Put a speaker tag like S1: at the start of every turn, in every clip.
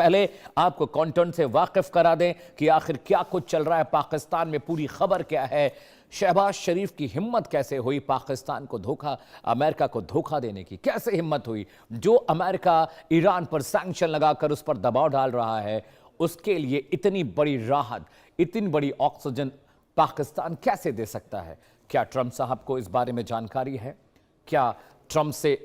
S1: पहले आपको कंटेंट से वाकिफ करा दें कि आखिर क्या कुछ चल रहा है पाकिस्तान में, पूरी खबर क्या है। शहबाज शरीफ की हिम्मत कैसे हुई पाकिस्तान को धोखा, अमेरिका को धोखा देने की कैसे हिम्मत हुई? जो अमेरिका ईरान पर सैंक्शन लगाकर उस पर दबाव डाल रहा है, उसके लिए इतनी बड़ी राहत, इतनी बड़ी ऑक्सीजन पाकिस्तान कैसे दे सकता है? क्या ट्रंप साहब को इस बारे में जानकारी है? क्या ट्रंप से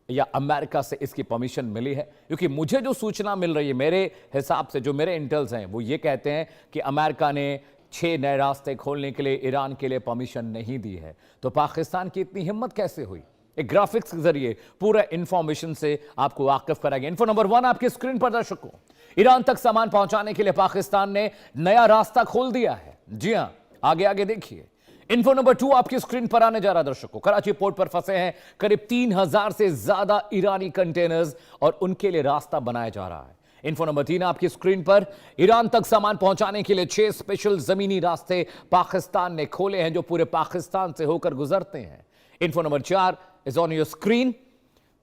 S1: या अमेरिका से इसकी परमिशन मिली है? क्योंकि मुझे जो सूचना मिल रही है, मेरे हिसाब से जो मेरे इंटेल्स हैं वो ये कहते हैं कि अमेरिका ने 6 नए रास्ते खोलने के लिए ईरान के लिए परमिशन नहीं दी है। तो पाकिस्तान की इतनी हिम्मत कैसे हुई? एक ग्राफिक्स के जरिए पूरा इंफॉर्मेशन से आपको वाकिफ कराएंगे। इन्फो नंबर 1 आपके स्क्रीन पर दर्शकों, ईरान तक सामान पहुंचाने के लिए पाकिस्तान ने नया रास्ता खोल दिया है। जी हां, आगे आगे देखिए। इन्फो नंबर 2 आपकी स्क्रीन पर आने जा रहा है दर्शकों। कराची पोर्ट पर फंसे हैं करीब 3000 से ज्यादा ईरानी कंटेनर्स और उनके लिए रास्ता बनाया जा रहा है। इन्फो नंबर 3 आपकी स्क्रीन पर, ईरान तक सामान पहुंचाने के लिए 6 स्पेशल जमीनी रास्ते पाकिस्तान ने खोले हैं जो पूरे पाकिस्तान से होकर गुजरते हैं। Info number 4 is on your screen.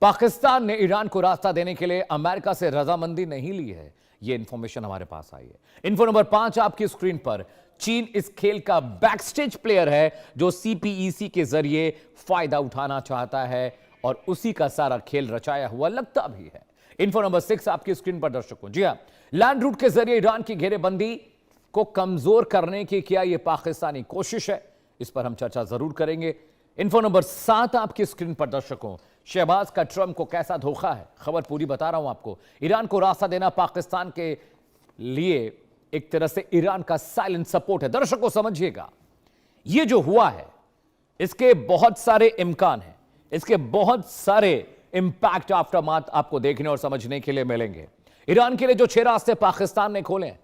S1: Pakistan ने ईरान को रास्ता देने के लिए अमेरिका से रजामंदी नहीं ली है, यह इंफॉर्मेशन हमारे पास आई है। इन्फो नंबर 5 आपकी स्क्रीन पर, चीन इस खेल का बैकस्टेज प्लेयर है जो सीपीईसी के जरिए फायदा उठाना चाहता है और उसी का सारा खेल रचाया हुआ लगता भी है। इन्फो नंबर 6 आपकी स्क्रीन पर दर्शकों, जी हां, लैंड रूट के जरिए ईरान की घेरेबंदी को कमजोर करने की क्या यह पाकिस्तानी कोशिश है? इस पर हम चर्चा जरूर करेंगे। इन्फो नंबर 7 आपकी स्क्रीन पर दर्शकों, शहबाज का ट्रंप को कैसा धोखा है, खबर पूरी बता रहा हूं आपको। ईरान को रास्ता देना पाकिस्तान के लिए एक तरह से ईरान का साइलेंट सपोर्ट है। दर्शकों समझिएगा, यह जो हुआ है इसके बहुत सारे इम्कान हैं, इसके बहुत सारे इंपैक्ट आफ्टरमाथ आपको देखने और समझने के लिए मिलेंगे। ईरान के लिए जो 6 रास्ते पाकिस्तान ने खोले हैं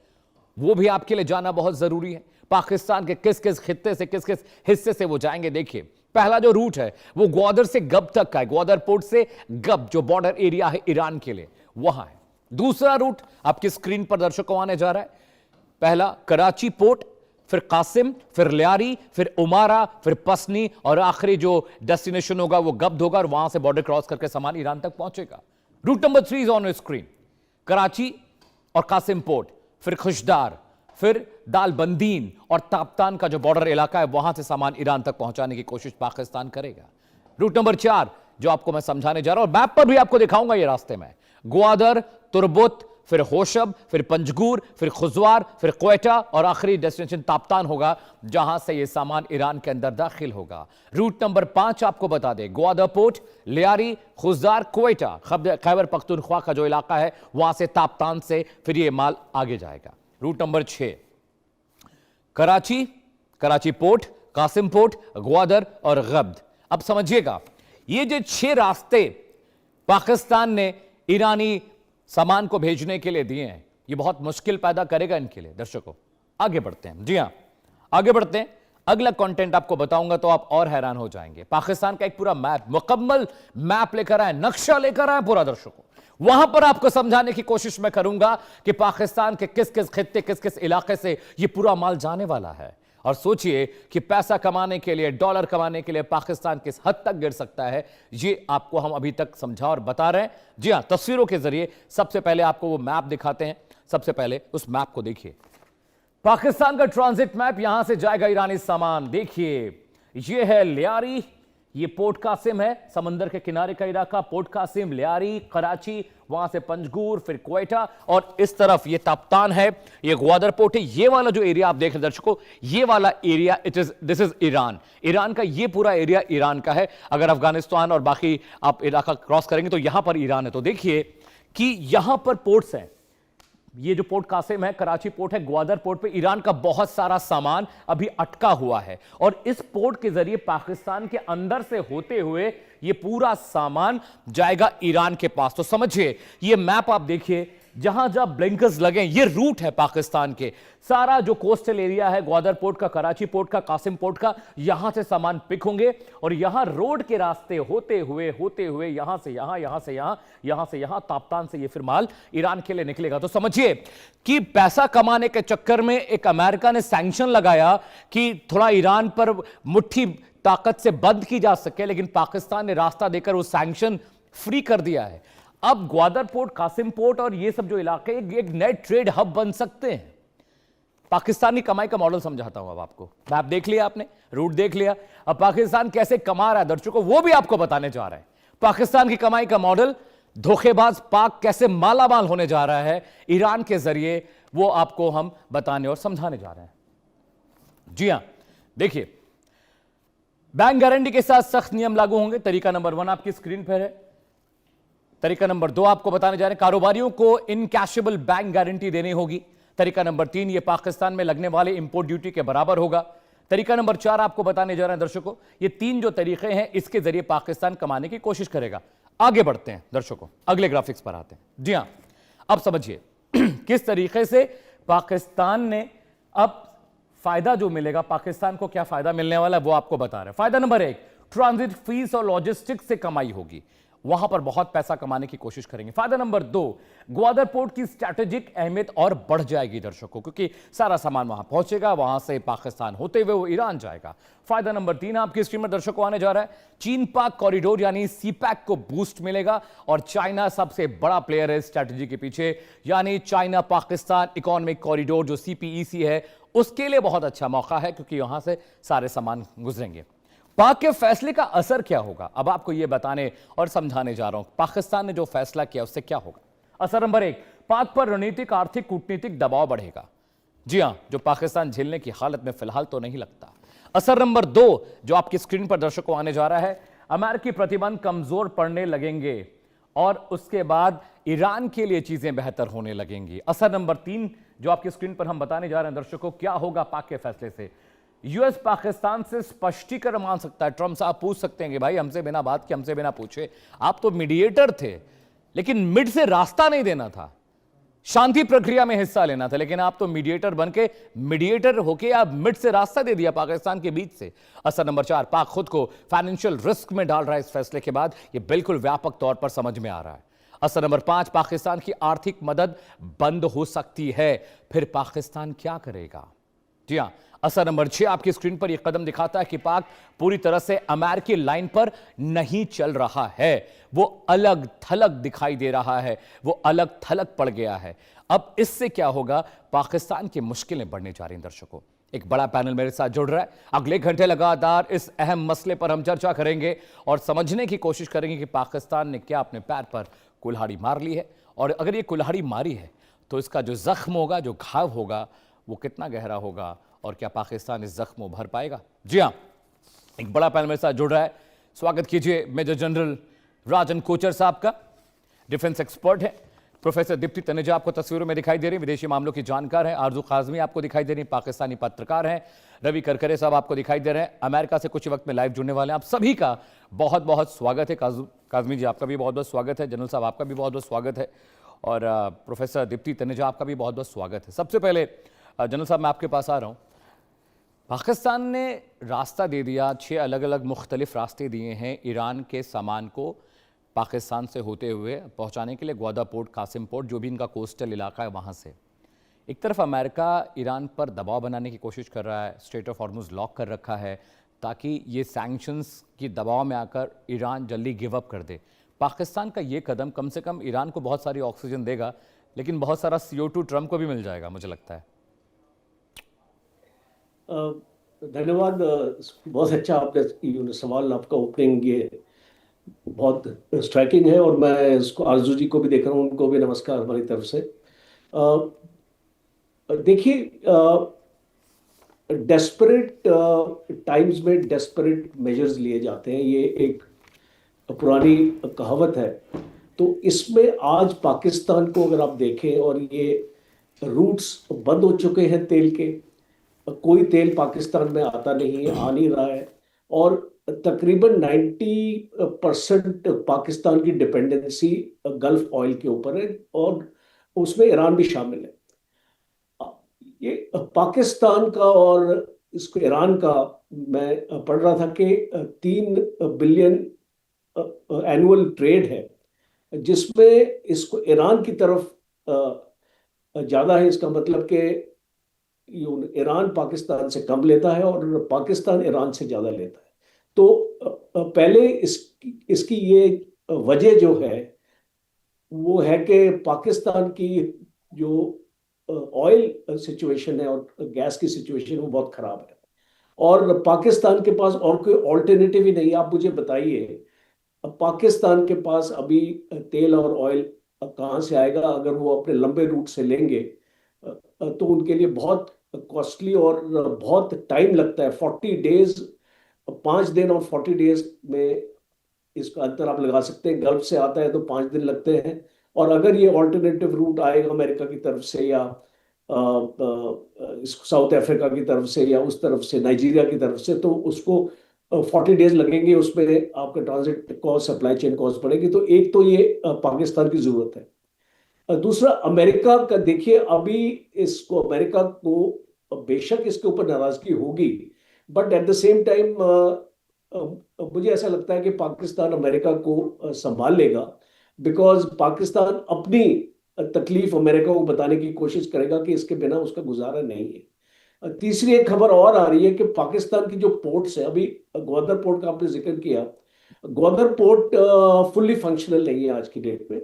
S1: वो भी आपके लिए जाना बहुत जरूरी है। पाकिस्तान के किस किस खित्ते से, किस किस हिस्से से वो जाएंगे। देखिए, पहला जो रूट है वो ग्वादर से गब तक का है, ग्वादर पोर्ट से गब जो बॉर्डर एरिया है ईरान के लिए, वहां है। दूसरा रूट आपकी स्क्रीन पर दर्शकों आने जा रहा है। पहला कराची पोर्ट, फिर कासिम, फिर लियारी, फिर उमारा, फिर पसनी और आखिरी जो डेस्टिनेशन होगा वो गब्द होगा और वहां से बॉर्डर क्रॉस करके सामान ईरान तक पहुंचेगा। Route number 3 is on screen. Karachi और कासिम पोर्ट, फिर खुशदार, फिर दालबंदीन और ताप्तान का जो बॉर्डर इलाका है वहां से सामान ईरान तक पहुंचाने की कोशिश पाकिस्तान करेगा। रूट नंबर 4 जो आपको मैं समझाने जा रहा हूं और मैप पर भी आपको दिखाऊंगा ये रास्ते में, ग्वादर, तुरबुत, फिर होशब, फिर पंजगूर, फिर खुजवार, फिर क्वेटा और आखिरी डेस्टिनेशन ताप्तान होगा जहां से यह सामान ईरान के अंदर दाखिल होगा। रूट नंबर 5 आपको बता दें, ग्वादर पोर्ट, लियारी, खुजदार, क्वेटा, खैबर पख्तूनख्वा का जो इलाका है वहां से ताप्तान से फिर यह माल आगे जाएगा। Route number 6 Karachi, Karachi port, Qasim port, Gwadar और गब्द। अब समझिएगा, ये जो 6 रास्ते पाकिस्तान ने ईरानी सामान को भेजने के लिए दिए हैं, ये बहुत मुश्किल पैदा करेगा इनके लिए। दर्शकों आगे बढ़ते हैं, जी हां आगे बढ़ते हैं। अगला कंटेंट आपको बताऊंगा तो आप और हैरान हो जाएंगे। पाकिस्तान का एक पूरा मैप, मुकम्मल मैप लेकर आए, नक्शा लेकर आए पूरा दर्शकों। वहां पर आपको समझाने की कोशिश मैं करूंगा कि पाकिस्तान के किस किस खित्ते, किस किस इलाके से ये पूरा माल जाने वाला है। और सोचिए कि पैसा कमाने के लिए, डॉलर कमाने के लिए पाकिस्तान किस हद तक गिर सकता है, ये आपको हम अभी तक समझा और बता रहे हैं। जी हां, तस्वीरों के जरिए सबसे पहले आपको वो मैप दिखाते हैं। सबसे पहले उस मैप को देखिए, पाकिस्तान का ट्रांजिट मैप, यहां से जाएगा ईरानी सामान। देखिए, ये है लियारी, ये पोर्ट कासिम है, समंदर के किनारे का इलाका, पोर्ट कासिम, लियारी, कराची, वहां से पंजगूर, फिर क्वेटा और इस तरफ ये ताप्तान है, ये ग्वादर पोर्ट है। ये वाला जो एरिया आप देख रहे हैं दर्शकों, ये वाला area this is Iran. Iran का ये पूरा एरिया ईरान का है। अगर अफगानिस्तान और बाकी आप इलाका क्रॉस करेंगे तो यहां पर ईरान है। तो देखिए कि यहां पर पोर्ट्स हैं, ये जो पोर्ट कासिम है, कराची पोर्ट है, ग्वादर पोर्ट पे ईरान का बहुत सारा सामान अभी अटका हुआ है और इस पोर्ट के जरिए पाकिस्तान के अंदर से होते हुए ये पूरा सामान जाएगा ईरान के पास। तो समझिए, ये मैप आप देखिए, जहां जहां ब्लिंकर्स लगे, ये रूट है पाकिस्तान के। सारा जो कोस्टल एरिया है, ग्वादर पोर्ट का, कराची पोर्ट का, कासिम पोर्ट का, यहां से सामान पिक होंगे और यहां रोड के रास्ते होते हुए यहां से यहां ताप्तान से ये फिर माल ईरान के लिए निकलेगा। तो समझिए कि पैसा कमाने के चक्कर में एक अमेरिका ने सैंक्शन लगाया कि थोड़ा ईरान पर मुट्ठी ताकत से बंद की जा सके, लेकिन पाकिस्तान ने रास्ता देकर वो सैंक्शन फ्री कर दिया है। अब ग्वादर पोर्ट, कासिम पोर्ट और ये सब जो इलाके एक नए ट्रेड हब बन सकते हैं। पाकिस्तानी कमाई का मॉडल समझाता हूं अब आपको। मैप देख लिया आपने, रूट देख लिया, अब पाकिस्तान कैसे कमा रहा है दर्शकों, वो भी आपको बताने जा रहे हैं। पाकिस्तान की कमाई का मॉडल, धोखेबाज पाक कैसे मालामाल होने जा रहा है ईरान के जरिए, वो आपको हम बताने और समझाने जा रहे हैं। जी हां, देखिए, बैंक गारंटी के साथ सख्त नियम लागू होंगे। तरीका नंबर 1 आपकी स्क्रीन पर है। तरीका नंबर 2 आपको बताने जा रहे हैं, कारोबारियों को इनकैशेबल बैंक गारंटी देनी होगी। तरीका नंबर 3, ये पाकिस्तान में लगने वाले इंपोर्ट ड्यूटी के बराबर होगा। तरीका नंबर 4 आपको बताने जा रहे हैं दर्शकों, ये 3 जो तरीके हैं इसके जरिए पाकिस्तान कमाने की कोशिश करेगा। आगे बढ़ते हैं दर्शकों, अगले ग्राफिक्स पर आते हैं। जी हां, अब समझिए किस तरीके से पाकिस्तान ने अब फायदा जो मिलेगा, पाकिस्तान को क्या फायदा मिलने वाला है वो आपको बता रहे हैं। फायदा नंबर 1, ट्रांजिट फीस और लॉजिस्टिक्स से कमाई होगी, वहां पर बहुत पैसा कमाने की कोशिश करेंगे। फायदा नंबर 2, ग्वादर पोर्ट की स्ट्रैटेजिक अहमियत और बढ़ जाएगी दर्शकों, क्योंकि सारा सामान वहां पहुंचेगा, वहां से पाकिस्तान होते हुए वो ईरान जाएगा। फायदा नंबर 3 आपकी स्क्रीन में दर्शकों आने जा रहा है, चीन पाक कॉरिडोर यानी सीपैक को बूस्ट मिलेगा और चाइना सबसे बड़ा प्लेयर है स्ट्रैटेजी के पीछे, यानी चाइना पाकिस्तान इकोनॉमिक कॉरिडोर जो सीपीईसी है उसके लिए बहुत अच्छा मौका है, क्योंकि यहां से सारे सामान गुजरेंगे। पाक के फैसले का असर क्या होगा, अब आपको यह बताने और समझाने जा रहा हूं। पाकिस्तान ने जो फैसला किया उससे क्या होगा। असर नंबर 1, पाक पर रणनीतिक, आर्थिक, कूटनीतिक दबाव बढ़ेगा। जी हां, जो पाकिस्तान झेलने की हालत में फिलहाल तो नहीं लगता। असर नंबर 2 जो आपकी स्क्रीन पर दर्शकों आने जा रहा है, अमेरिकी प्रतिबंध कमजोर पड़ने लगेंगे और उसके बाद ईरान के लिए चीजें बेहतर होने लगेंगी। असर नंबर 3 जो आपकी स्क्रीन पर हम बताने जा रहे हैं दर्शकों, क्या होगा पाक के फैसले से। यूएस पाकिस्तान से स्पष्टीकरण मांग सकता है। ट्रंप साहब पूछ सकते हैं कि भाई हमसे बिना बात के, हमसे बिना पूछे, आप तो मीडिएटर थे, लेकिन मिड से रास्ता नहीं देना था, शांति प्रक्रिया में हिस्सा लेना था, लेकिन आप तो मीडिएटर बनके, मीडिएटर होके आप मिड से रास्ता दे दिया पाकिस्तान के बीच से। असर नंबर 4, पाक खुद को फाइनेंशियल रिस्क में डाल रहा है इस फैसले के बाद, यह बिल्कुल व्यापक तौर पर समझ में आ रहा है। असर नंबर 5, पाकिस्तान की आर्थिक मदद बंद हो सकती है, फिर पाकिस्तान क्या करेगा। जी हां, असर नंबर 6 आपकी स्क्रीन पर यह कदम दिखाता है कि पाक पूरी तरह से अमेरिकी लाइन पर नहीं चल रहा है, वो अलग थलग दिखाई दे रहा है, वो अलग थलग पड़ गया है। अब इससे क्या होगा, पाकिस्तान की मुश्किलें बढ़ने जा रही हैं दर्शकों। एक बड़ा पैनल मेरे साथ जुड़ रहा है, अगले घंटे लगातार इस अहम मसले पर हम चर्चा करेंगे और समझने की कोशिश करेंगे कि पाकिस्तान ने क्या अपने पैर पर कुल्हाड़ी मार ली है, और अगर ये कुल्हाड़ी मारी है तो इसका जो जख्म होगा, जो घाव होगा, वो कितना गहरा होगा और क्या पाकिस्तान इस जख्म को भर पाएगा। जी हां, एक बड़ा पैनल मेरे साथ जुड़ रहा है। स्वागत कीजिए मेजर जनरल राजन कोचर साहब का, डिफेंस एक्सपर्ट है। प्रोफेसर दीप्ति तनेजा आपको तस्वीरों में दिखाई दे रही, विदेशी मामलों की जानकार हैं। आरजू काजमी आपको दिखाई दे रही, पाकिस्तानी पत्रकार हैं। रवि करकरे साहब आपको दिखाई दे रहे हैं, अमेरिका से कुछ वक्त में लाइव जुड़ने वाले हैं। आप सभी का बहुत बहुत स्वागत है। काजमी जी आपका भी बहुत बहुत स्वागत है, जनरल साहब आपका भी बहुत बहुत स्वागत है, और प्रोफेसर दीप्ति तनेजा आपका भी बहुत बहुत स्वागत है। सबसे पहले जनरल साहब मैं आपके पास आ रहा हूँ। पाकिस्तान ने रास्ता दे दिया, 6 अलग अलग मुख्तलिफ रास्ते दिए हैं ईरान के सामान को पाकिस्तान से होते हुए पहुंचाने के लिए, ग्वादर पोर्ट, कासिम पोर्ट, जो भी इनका कोस्टल इलाका है वहां से। एक तरफ अमेरिका ईरान पर दबाव बनाने की कोशिश कर रहा है, स्ट्रेट ऑफ हॉर्मुज़ लॉक कर रखा है ताकि ये सैंक्शंस की दबाव में आकर ईरान जल्दी गिव अप कर दे। पाकिस्तान का ये कदम कम से कम ईरान को बहुत सारी ऑक्सीजन देगा, लेकिन बहुत सारा CO2 ट्रंप को भी मिल जाएगा, मुझे लगता है।
S2: धन्यवाद। बहुत अच्छा आपने सवाल, आपका ओपनिंग ये बहुत स्ट्राइकिंग है, और मैं इसको आरजू जी को भी देख रहा हूँ, उनको भी नमस्कार हमारी तरफ से। देखिए, डेस्परेट टाइम्स में डेस्परेट मेजर्स लिए जाते हैं, ये एक पुरानी कहावत है। तो इसमें आज पाकिस्तान को अगर आप देखें, और ये रूट्स बंद हो चुके हैं तेल के, कोई तेल पाकिस्तान में आता नहीं है, आ नहीं रहा है, और तकरीबन 90% पाकिस्तान की डिपेंडेंसी गल्फ ऑयल के ऊपर है, और उसमें ईरान भी शामिल है। ये पाकिस्तान का और इसको ईरान का, मैं पढ़ रहा था कि 3 बिलियन एनुअल ट्रेड है, जिसमें इसको ईरान की तरफ ज़्यादा है। इसका मतलब कि ईरान पाकिस्तान से कम लेता है और पाकिस्तान ईरान से ज़्यादा लेता है। तो पहले इसकी ये वजह जो है वो है कि पाकिस्तान की जो ऑयल सिचुएशन है और गैस की सिचुएशन वो बहुत खराब है, और पाकिस्तान के पास और कोई ऑल्टरनेटिव ही नहीं। आप मुझे बताइए, अब पाकिस्तान के पास अभी तेल और ऑयल कहाँ से आएगा? अगर वो अपने लंबे रूट से लेंगे तो उनके लिए बहुत कॉस्टली और बहुत टाइम लगता है। 40 डेज, 5 दिन और 40 डेज में इसका अंतर आप लगा सकते हैं। गल्फ से आता है तो 5 दिन लगते हैं, और अगर ये ऑल्टरनेटिव रूट आएगा अमेरिका की तरफ से या साउथ अफ्रीका की तरफ से या उस तरफ से नाइजीरिया की तरफ से, तो उसको 40 डेज लगेंगे। उसमें आपका transit cost, supply chain cost पड़ेगी। तो एक तो ये पाकिस्तान की जरूरत है। दूसरा अमेरिका का देखिए, अभी इसको अमेरिका को बेशक इसके ऊपर नाराजगी होगी, but at the same time मुझे ऐसा लगता है कि पाकिस्तान अमेरिका को संभाल लेगा, बिकॉज पाकिस्तान अपनी तकलीफ अमेरिका को बताने की कोशिश करेगा कि इसके बिना उसका गुजारा नहीं है। तीसरी एक खबर और आ रही है कि पाकिस्तान की जो पोर्ट्स है, अभी ग्वादर पोर्ट का आपने जिक्र किया, ग्वादर पोर्ट फुल्ली फंक्शनल नहीं है आज की डेट में।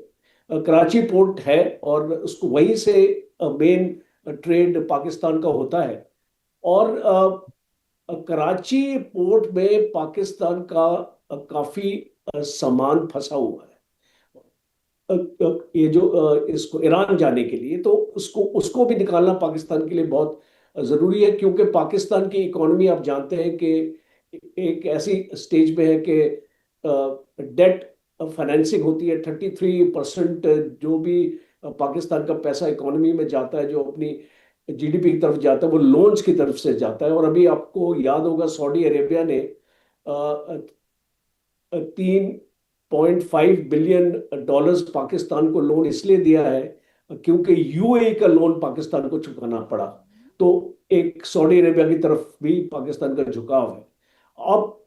S2: कराची पोर्ट है और उसको वहीं से मेन ट्रेड पाकिस्तान का होता है, और कराची पोर्ट में पाकिस्तान का काफी सामान फंसा हुआ है। ये जो इसको ईरान जाने के लिए, तो उसको उसको भी निकालना पाकिस्तान के लिए बहुत जरूरी है, क्योंकि पाकिस्तान की इकोनॉमी आप जानते हैं कि एक ऐसी स्टेज में है कि डेट फाइनेंसिंग होती है। 33% जो भी पाकिस्तान का पैसा इकोनॉमी में जाता है, जो अपनी जीडीपी की तरफ जाता है, वो लोन्स की तरफ से जाता है। और अभी आपको याद होगा सऊदी अरेबिया ने 3.5 बिलियन डॉलर्स पाकिस्तान को लोन इसलिए दिया है क्योंकि यूएई का लोन पाकिस्तान को चुकाना पड़ा। तो एक सऊदी अरेबिया की तरफ भी पाकिस्तान का झुकाव है। अब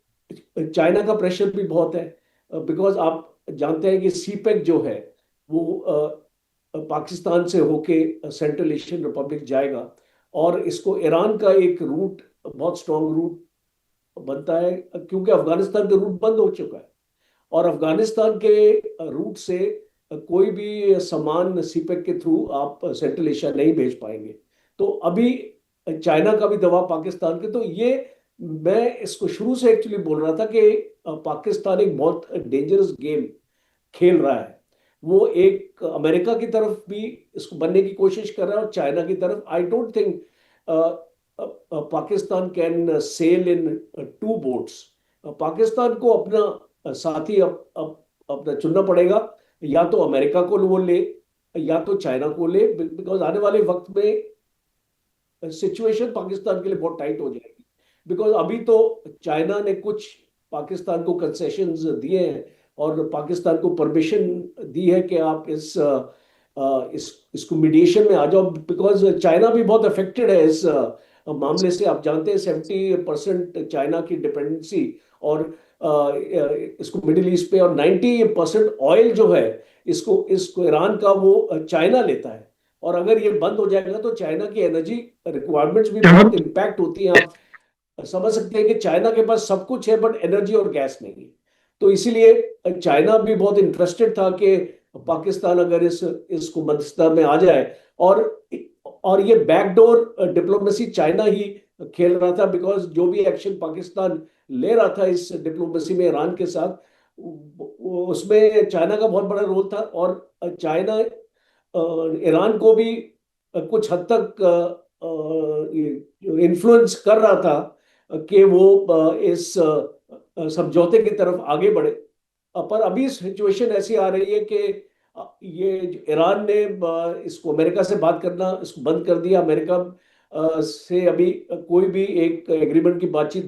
S2: चाइना का प्रेशर भी बहुत है, बिकॉज आप जानते हैं कि सीपेक जो है वो पाकिस्तान से होके सेंट्रल एशियन रिपब्लिक जाएगा, और इसको ईरान का एक रूट, बहुत स्ट्रॉन्ग रूट बनता है, क्योंकि अफगानिस्तान का रूट बंद हो चुका है, और अफगानिस्तान के रूट से कोई भी सामान सीपेक के थ्रू आप सेंट्रल एशिया नहीं भेज पाएंगे। तो अभी चाइना का भी दबाव पाकिस्तान के, तो ये मैं इसको शुरू से एक्चुअली बोल रहा था कि पाकिस्तान एक बहुत डेंजरस गेम खेल रहा है। वो एक अमेरिका की तरफ भी इसको बनने की कोशिश कर रहा है और चाइना की तरफ। I don't think Pakistan can sail in two boats. Pakistan को अपना साथी अपना चुनना पड़ेगा, या तो अमेरिका को वो ले या तो चाइना को ले, बिकॉज आने वाले वक्त में सिचुएशन पाकिस्तान के लिए बहुत टाइट हो जाएगी। बिकॉज अभी तो चाइना ने कुछ पाकिस्तान को कंसेशंस दिए हैं और पाकिस्तान को परमिशन दी है कि आप इसको मीडिएशन में आ जाओ, बिकॉज चाइना भी बहुत अफेक्टेड है इस मामले से। आप जानते हैं 70% चाइना की डिपेंडेंसी और इसको मिडिल ईस्ट पे, और 90% ऑयल जो है इसको इसको ईरान का वो चाइना लेता है। और अगर ये बंद हो जाएगा तो चाइना की एनर्जी रिक्वायरमेंट्स भी बहुत इम्पैक्ट होती हैं। आप समझ सकते हैं कि चाइना के पास सब कुछ है बट एनर्जी और गैस नहीं है। तो इसीलिए चाइना भी बहुत इंटरेस्टेड था कि पाकिस्तान अगर इसको मध्यस्थता में आ जाए, और ये बैकडोर डिप्लोमेसी चाइना ही खेल रहा था, बिकॉज जो भी एक्शन पाकिस्तान ले रहा था इस डिप्लोमेसी में ईरान के साथ, उसमें चाइना का बहुत बड़ा रोल था। और चाइना ईरान को भी कुछ हद तक इन्फ्लुएंस कर रहा था कि वो इस समझौते की तरफ आगे बढ़े। पर अभी सिचुएशन ऐसी आ रही है कि ये ईरान ने इसको अमेरिका से बात करना इसको बंद कर दिया। अमेरिका से अभी कोई भी एक एग्रीमेंट की बातचीत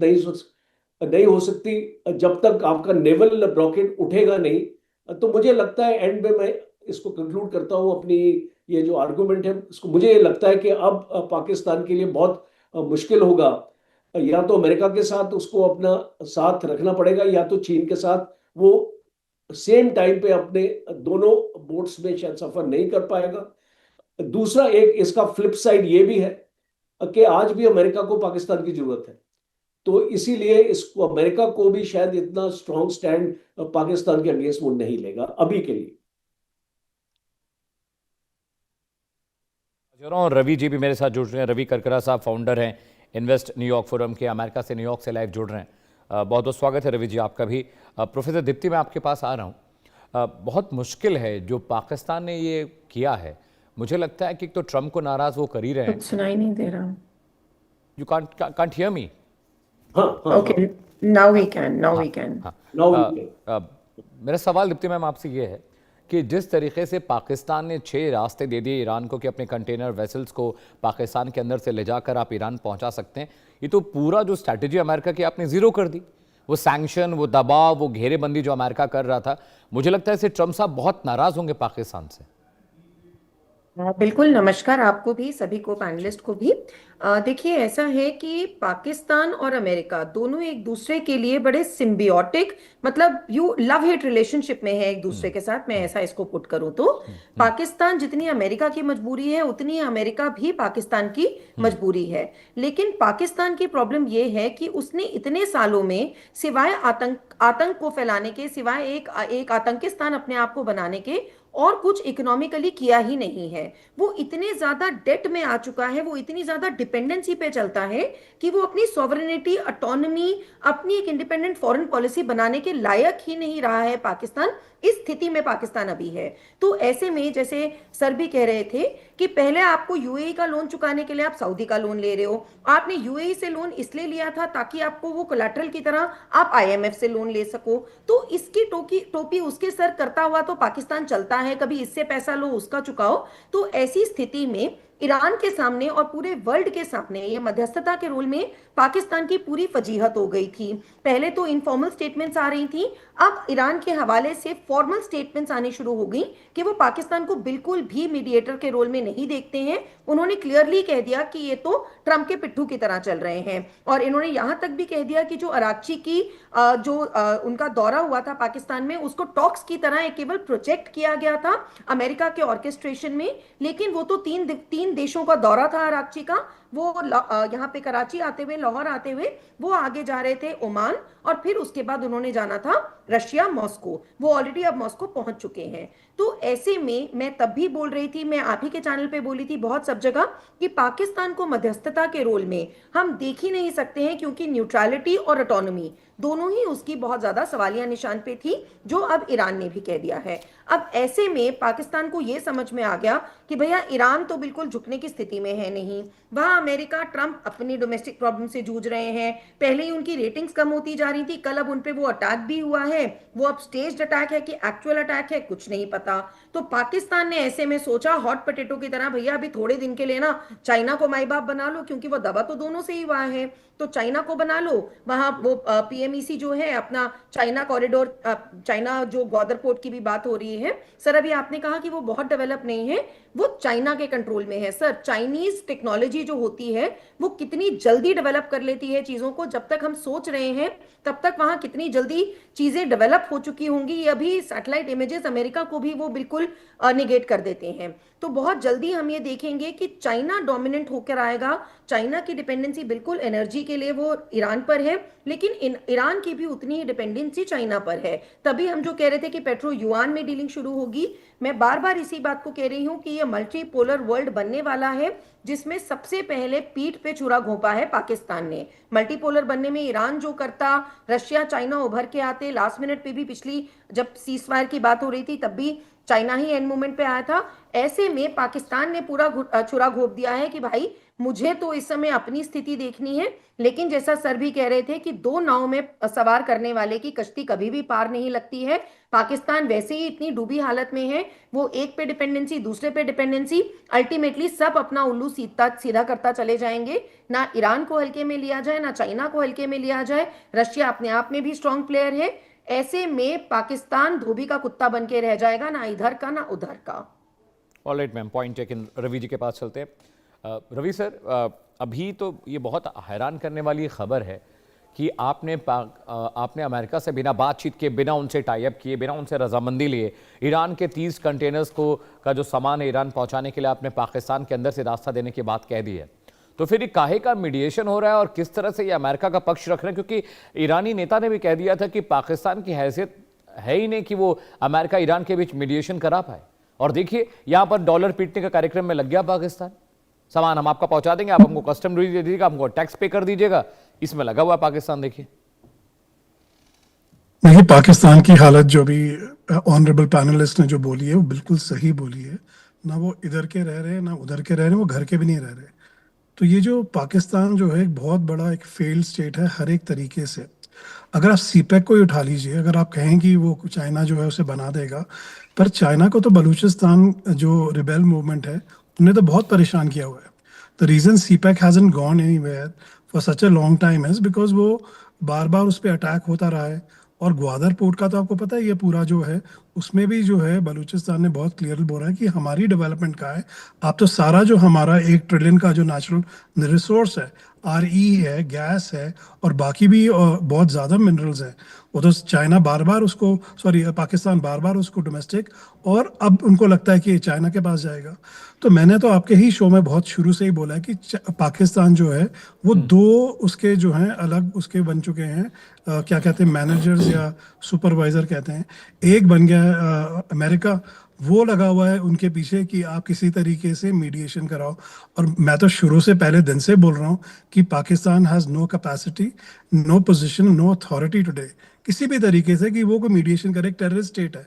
S2: नहीं हो सकती जब तक आपका नेवल ब्लॉकेड उठेगा नहीं। तो मुझे लगता है एंड में मैं इसको कंक्लूड करता हूं अपनी ये जो आर्गुमेंट है इसको, मुझे ये लगता है कि अब पाकिस्तान के लिए बहुत मुश्किल होगा। या तो अमेरिका के साथ उसको अपना साथ रखना पड़ेगा, या तो चीन के साथ वो सेम टाइम पे अपने दोनों बोट्स में शायद सफर नहीं कर पाएगा। दूसरा एक इसका फ्लिप साइड ये भी है कि आज भी अमेरिका को पाकिस्तान की जरूरत है। तो इसीलिए इसको अमेरिका को भी शायद इतना स्ट्रॉन्ग स्टैंड पाकिस्तान के अगेंस्ट वो नहीं लेगा अभी के लिए।
S1: और रवि जी भी मेरे साथ जुड़ रहे हैं। रवि करकरा साहब फाउंडर हैं इन्वेस्ट न्यूयॉर्क फोरम के, अमेरिका से, न्यूयॉर्क से लाइव जुड़ रहे हैं। बहुत बहुत स्वागत है रवि जी आपका भी। प्रोफेसर दीप्ति, मैं आपके पास आ रहा हूँ। बहुत मुश्किल है जो पाकिस्तान ने ये किया है। मुझे लगता है कि तो ट्रम्प को नाराज वो कर ही रहे हैं।
S3: कुछ सुनाई नहीं दे रहा।
S1: You can't hear me?
S3: Okay, now we can, now we can.
S1: मेरा सवाल दीप्ति मैम आपसे ये है कि जिस तरीके से पाकिस्तान ने 6 रास्ते दे दिए ईरान को कि अपने कंटेनर वेसल्स को पाकिस्तान के अंदर से ले जाकर आप ईरान पहुंचा सकते हैं, ये तो पूरा जो स्ट्रैटेजी अमेरिका की आपने जीरो कर दी। वो सैंक्शन, वो दबाव, वो घेरेबंदी जो अमेरिका कर रहा था, मुझे लगता है इससे ट्रम्प साहब बहुत नाराज होंगे पाकिस्तान से।
S3: बिल्कुल, नमस्कार आपको भी, सभी को, पैनलिस्ट को भी। देखिए, ऐसा है कि पाकिस्तान और अमेरिका दोनों एक दूसरे के लिए बड़े सिम्बियोटिक, मतलब यू लव हेट रिलेशनशिप में है एक दूसरे के साथ। मैं ऐसा इसको पुट करूं तो पाकिस्तान जितनी अमेरिका की मजबूरी है, उतनी अमेरिका भी पाकिस्तान की मजबूरी है। लेकिन पाकिस्तान की प्रॉब्लम यह है कि उसने इतने सालों में सिवाय आतंक को फैलाने के, सिवाय एक आतंकिस्तान अपने आप को बनाने के और कुछ इकोनॉमिकली किया ही नहीं है। वो इतने ज्यादा डेट में आ चुका है, वो इतनी ज्यादा डिपेंडेंसी पे चलता है कि वो अपनी सॉवरेनिटी, ऑटोनॉमी, अपनी एक इंडिपेंडेंट फॉरेन पॉलिसी बनाने के लायक ही नहीं रहा है पाकिस्तान। इस स्थिति में पाकिस्तान अभी है। तो ऐसे में, जैसे सर भी कह रहे थे कि पहले आपको यूएई का लोन चुकाने के लिए आप सऊदी का लोन ले रहे हो। आपने यूएई से लोन इसलिए लिया था ताकि आपको वो कोलैटरल की तरह आप आईएमएफ से लोन ले सको। तो इसकी टोपी उसके सर करता हुआ तो पाकिस्तान चलता है, कभी इससे पैसा लो, उसका चुकाओ। तो ऐसी स्थिति में ईरान के सामने और पूरे वर्ल्ड के सामने ये मध्यस्थता के रोल में पाकिस्तान की पूरी फजीहत हो गई थी। पहले तो इनफॉर्मल स्टेटमेंट्स आ रही थी, अब ईरान के हवाले से फॉर्मल स्टेटमेंट्स आनी शुरू हो गई कि वो पाकिस्तान को बिल्कुल भी मीडिएटर के रोल में नहीं देखते हैं। उन्होंने क्लियरली कह दिया कि ये तो ट्रम्प के पिट्ठू की तरह चल रहे हैं। और इन्होंने यहां तक भी कह दिया कि जो अराक्ची की उनका दौरा हुआ था पाकिस्तान में, उसको टॉक्स की तरह एक केवल प्रोजेक्ट किया गया था अमेरिका के ऑर्केस्ट्रेशन में। लेकिन वो तो तीन देशों का दौरा था अराक्ची का। वो यहाँ पे कराची आते हुए, लाहौर आते हुए वो आगे जा रहे थे ओमान, और फिर उसके बाद उन्होंने जाना था रशिया, मॉस्को। वो ऑलरेडी अब मॉस्को पहुंच चुके हैं। तो ऐसे में मैं तब भी बोल रही थी, मैं आप ही के चैनल पे बोली थी बहुत सब जगह, कि पाकिस्तान को मध्यस्थता के रोल में हम देख ही नहीं सकते हैं, क्योंकि न्यूट्रलिटी और ऑटोनॉमी दोनों ही उसकी बहुत ज्यादा सवालिया निशान पे थी, जो अब ईरान ने भी कह दिया है। अब ऐसे में पाकिस्तान को यह समझ में आ गया कि भैया ईरान तो बिल्कुल झुकने की स्थिति में है नहीं। वहां अमेरिका, ट्रंप अपनी डोमेस्टिक प्रॉब्लम से जूझ रहे हैं। पहले ही उनकी रेटिंग्स कम होती जा रही थी, कल अब उन पे वो अटैक भी हुआ है। वो अब स्टेज्ड अटैक है कि एक्चुअल अटैक है, कुछ नहीं पता। तो पाकिस्तान ने ऐसे में सोचा हॉट पोटैटो की तरह, भैया अभी थोड़े दिन के लिए ना चाइना को माई बाप बना लो, क्योंकि वो दबा तो दोनों से ही हुआ है। तो चाइना को बना लो, वहां वो पीएमईसी जो है अपना चाइना कॉरिडोर, चाइना जो ग्वादर पोर्ट की भी बात हो रही है सर, अभी आपने कहा कि वो बहुत डेवलप नहीं है, वो चाइना के कंट्रोल में है। सर, चाइनीज टेक्नोलॉजी जो होती है वो कितनी जल्दी डेवलप कर लेती है चीजों को। जब तक हम सोच रहे हैं तब तक वहां कितनी जल्दी चीजें डेवलप हो चुकी होंगी, ये अभी सैटेलाइट इमेजेस अमेरिका को भी वो बिल्कुल निगेट कर देते हैं। तो बहुत जल्दी हम ये देखेंगे कि चाइना डोमिनेंट होकर आएगा। चाइना की डिपेंडेंसी बिल्कुल एनर्जी के लिए वो ईरान पर है, लेकिन ईरान की भी उतनी ही डिपेंडेंसी चाइना पर है। तभी हम जो कह रहे थे कि पेट्रो युआन में डीलिंग शुरू होगी, मैं बार बार इसी बात को कह रही हूं कि ये मल्टीपोलर वर्ल्ड बनने वाला है, जिसमें सबसे पहले पीठ पे छुरा घोंपा है पाकिस्तान ने। मल्टीपोलर बनने में ईरान जो करता, रशिया, चाइना उभर के आते। लास्ट मिनट पे भी, पिछली जब सीज फायर की बात हो रही थी, तब भी चाइना ही एंड मोमेंट पे आया था। ऐसे में पाकिस्तान ने पूरा छुरा घोंप दिया है कि भाई मुझे तो इस समय अपनी स्थिति देखनी है। लेकिन जैसा सर भी कह रहे थे कि दो नाव में सवार करने वाले की कश्ती कभी भी पार नहीं लगती है। पाकिस्तान वैसे ही इतनी डूबी हालत में है, वो एक पे डिपेंडेंसी, दूसरे पे डिपेंडेंसी, अल्टीमेटली सब अपना उल्लू सीधा करता चले जाएंगे। ना ईरान को हल्के में लिया जाए, ना चाइना को हल्के में लिया जाए। रशिया अपने आप में भी स्ट्रांग प्लेयर है। ऐसे में पाकिस्तान धोबी का कुत्ता बन के रह जाएगा, ना इधर का ना उधर का।
S1: Alright ma'am, point taken. Ravi ji के पास चलते हैं। रवि सर, अभी तो ये बहुत हैरान करने वाली खबर है कि आपने अमेरिका से बिना बातचीत के, बिना उनसे टाई अप किए, बिना उनसे रजामंदी लिए ईरान के 30 कंटेनर्स का जो सामान है ईरान पहुंचाने के लिए आपने पाकिस्तान के अंदर से रास्ता देने की बात कह दी है। तो फिर ये काहे का मीडिएशन हो रहा है और किस तरह से ये अमेरिका का पक्ष रख रहे हैं? क्योंकि ईरानी नेता ने भी कह दिया था कि पाकिस्तान की हैसियत है ही नहीं कि वो अमेरिका ईरान के बीच मीडिएशन करा पाए। और देखिए, यहां पर डॉलर पीटने का कार्यक्रम में लग गया पाकिस्तान। सामान हम आपका पहुंचा देंगे, आप हमको कस्टम ड्यूटी दे दीजिएगा, हमको टैक्स पे कर दीजिएगा। इसमें लगा हुआ है पाकिस्तान, देखिए।
S4: नहीं, पाकिस्तान की हालत जो भी ऑनरेबल पैनलिस्ट ने जो बोली है वो बिल्कुल सही बोली है। ना वो इधर के रह रहे हैं ना उधर के रह रहे हैं, वो घर के भी नहीं रह रहे। तो ये जो पाकिस्तान जो है एक बहुत बड़ा एक फेल्ड स्टेट है हर एक तरीके से। अगर आप सीपेक को ही उठा लीजिए, अगर आप कहें कि वो चाइना जो है उसे बना देगा, पर चाइना को तो बलूचिस्तान जो रिबेल मूवमेंट है उन्हें तो बहुत परेशान किया हुआ है। The reason CPEC hasn't gone anywhere for such a long time is because वो बार बार उस पर अटैक होता रहा है। और ग्वादर पोर्ट का तो आपको पता है, ये पूरा जो है उसमें भी जो है बलूचिस्तान ने बहुत क्लियर बोला है कि हमारी डेवलपमेंट का है। आप तो सारा जो हमारा 1 ट्रिलियन का जो नेचुरल रिसोर्स है, RE है, गैस है और बाकी भी बहुत ज़्यादा मिनरल्स हैं, वो तो चाइना बार बार उसको, सॉरी पाकिस्तान बार बार उसको डोमेस्टिक, और अब उनको लगता है कि ये चाइना के पास जाएगा। तो मैंने तो आपके ही शो में बहुत शुरू से ही बोला है कि पाकिस्तान जो है वो दो उसके जो हैं अलग उसके बन चुके हैं, क्या कहते हैं, मैनेजर्स या सुपरवाइजर कहते हैं। एक बन गया अमेरिका, वो लगा हुआ है उनके पीछे कि आप किसी तरीके से मीडिएशन कराओ। और मैं तो शुरू से पहले दिन से बोल रहा हूँ कि Pakistan has no capacity, no position, no authority today किसी भी तरीके से कि वो कोई मीडिएशन करे। एक टेररिस्ट स्टेट है।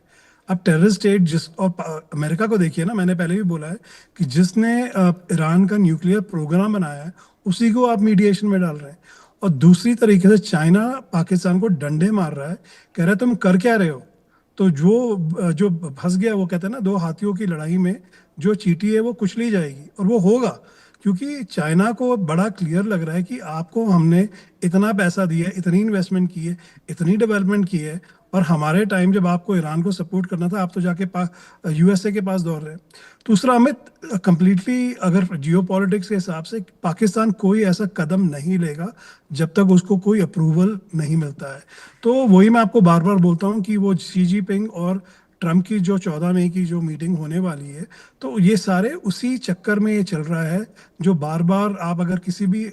S4: अब टेररिस्ट स्टेट जिस, और अमेरिका को देखिए ना, मैंने पहले भी बोला है कि जिसने ईरान का न्यूक्लियर प्रोग्राम बनाया है उसी को आप मीडिएशन में डाल रहे हैं। और दूसरी तरीके से चाइना पाकिस्तान को डंडे मार रहा है, कह रहा है तुम कर क्या रहे हो। तो जो जो फंस गया, वो कहते हैं ना, दो हाथियों की लड़ाई में जो चींटी है वो कुचली जाएगी, और वो होगा। क्योंकि चाइना को बड़ा क्लियर लग रहा है कि आपको हमने इतना पैसा दिया है, इतनी इन्वेस्टमेंट की है, इतनी डेवलपमेंट की है, और हमारे टाइम जब आपको ईरान को सपोर्ट करना था आप तो जाके USA के पास दौड़ रहे हैं। दूसरा, अमित, कंप्लीटली अगर जियो पॉलिटिक्स के हिसाब से पाकिस्तान कोई ऐसा कदम नहीं लेगा जब तक उसको कोई अप्रूवल नहीं मिलता है। तो वही मैं आपको बार बार बोलता हूँ कि वो शी जिनपिंग और ट्रम्प की जो 14 मई की जो मीटिंग होने वाली है, तो ये सारे उसी चक्कर में ये चल रहा है। जो बार बार आप अगर किसी भी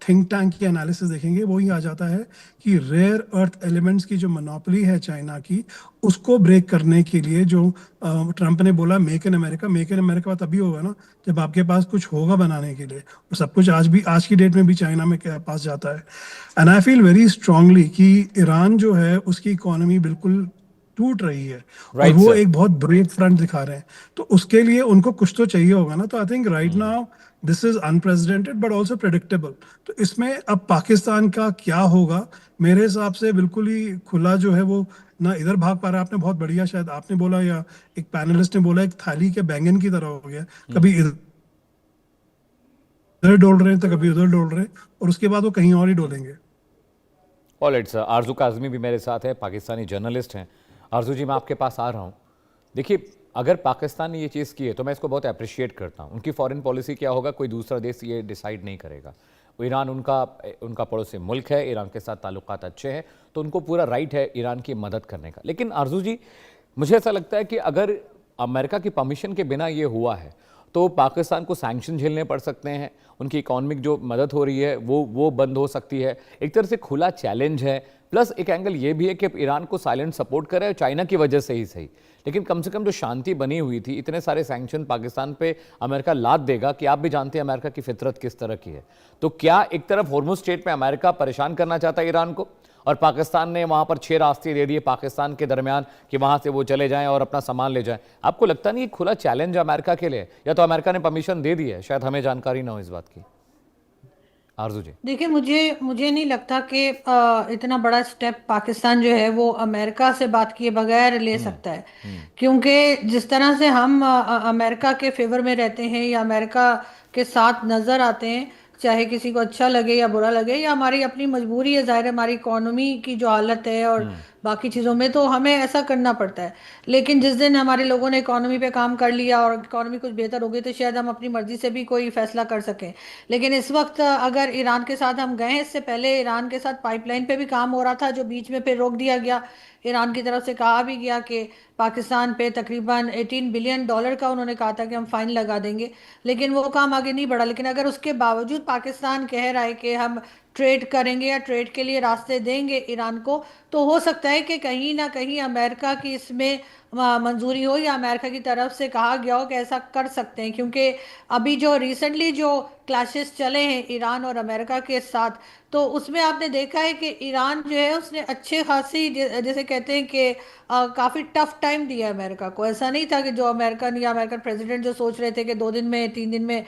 S4: थिंक टैंक की एनालिसिस देखेंगे, वो ही आ जाता है कि रेयर अर्थ एलिमेंट्स की जो मोनोपोली है चाइना की, उसको ब्रेक करने के लिए जो ट्रम्प ने बोला make in America, make in America तभी होगा ना जब आपके पास कुछ होगा बनाने के लिए। और सब कुछ आज की डेट में भी चाइना में के पास जाता है। And I feel very strongly कि ईरान जो है उसकी इकोनॉमी बिल्कुल टूट रही है, और वो
S1: sir.
S4: एक बहुत ब्रेव फ्रंट दिखा रहे हैं। तो उसके लिए उनको कुछ तो चाहिए होगा ना। तो I think right now this is unprecedented but also predictable. तो इसमें अब पाकिस्तान का क्या होगा, मेरे हिसाब से बिल्कुल ही खुला जो है वो ना इधर भाग पा रहा है। आपने बहुत बढ़िया, शायद आपने बोला या एक पैनलिस्ट ने बोला, एक थाली के बैंगन की तरह हो गया, कभी इधर डोल रहे हैं तो कभी उधर डोल रहे हैं, और उसके बाद वो कहीं और ही डोलेंगे।
S1: ऑलराइट सर, आरजू काजमी भी मेरे साथ है, पाकिस्तानी जर्नलिस्ट हैं। आरजू जी, मैं आपके पास आ रहा हूँ। देखिए, अगर पाकिस्तान ने ये चीज़ की है तो मैं इसको बहुत अप्रिशिएट करता हूँ। उनकी फॉरेन पॉलिसी क्या होगा कोई दूसरा देश ये डिसाइड नहीं करेगा। ईरान उनका पड़ोसी मुल्क है, ईरान के साथ ताल्लुकात अच्छे हैं, तो उनको पूरा राइट है ईरान की मदद करने का। लेकिन आरजू जी, मुझे ऐसा लगता है कि अगर अमेरिका की परमिशन के बिना ये हुआ है तो पाकिस्तान को सैंक्शन झेलने पड़ सकते हैं, उनकी इकोनॉमिक जो मदद हो रही है वो बंद हो सकती है। एक तरह से खुला चैलेंज है। प्लस एक एंगल ये भी है कि ईरान को साइलेंट सपोर्ट करे, चाइना की वजह से ही सही, लेकिन कम से कम जो शांति बनी हुई थी, इतने सारे सैंक्शन पाकिस्तान पे अमेरिका लाद देगा कि आप भी जानते हैं अमेरिका की फितरत किस तरह की है। तो क्या एक तरफ हॉर्मुज़ स्ट्रेट में अमेरिका परेशान करना चाहता है ईरान को, और पाकिस्तान ने वहां पर 6 रास्ते दे दिए पाकिस्तान के दरमियान कि वहां से वो चले जाएं और अपना सामान ले जाएं। आपको लगता नहीं खुला चैलेंज अमेरिका के लिए, या तो अमेरिका ने परमिशन दे दी है, शायद हमें जानकारी ना हो इस बात की। आरजू जी,
S5: देखिए, मुझे नहीं लगता कि इतना बड़ा स्टेप पाकिस्तान जो है वो अमेरिका से बात किए बगैर ले सकता है। क्योंकि जिस तरह से हम अमेरिका के फेवर में रहते हैं या अमेरिका के साथ नज़र आते हैं, चाहे किसी को अच्छा लगे या बुरा लगे, या हमारी अपनी मजबूरी है, जाहिर है हमारी इकोनॉमी की जो हालत है और बाकी चीज़ों में, तो हमें ऐसा करना पड़ता है। लेकिन जिस दिन हमारे लोगों ने इकोनॉमी पे काम कर लिया और इकोनॉमी कुछ बेहतर हो गई तो शायद हम अपनी मर्जी से भी कोई फैसला कर सकें। लेकिन इस वक्त अगर ईरान के साथ हम गए हैं, इससे पहले ईरान के साथ पाइपलाइन पे भी काम हो रहा था जो बीच में फिर रोक दिया गया। ईरान की तरफ से कहा भी गया कि पाकिस्तान पे तकरीबन $18 बिलियन का उन्होंने कहा था कि हम फाइन लगा देंगे, लेकिन वो काम आगे नहीं बढ़ा। लेकिन अगर उसके बावजूद पाकिस्तान कह रहा है कि हम ट्रेड करेंगे या ट्रेड के लिए रास्ते देंगे ईरान को, तो हो सकता है कि कहीं ना कहीं अमेरिका की इसमें मंजूरी हो या अमेरिका की तरफ से कहा गया हो कि ऐसा कर सकते हैं, क्योंकि अभी जो रिसेंटली जो क्लैशेस चले हैं ईरान और अमेरिका के साथ, तो उसमें आपने देखा है कि ईरान जो है उसने अच्छे खासी जैसे कहते हैं कि काफ़ी टफ टाइम दिया है अमेरिका को। ऐसा नहीं था कि जो अमेरिकन या अमेरिकन प्रेसिडेंट जो सोच रहे थे कि 2 दिन में 3 दिन में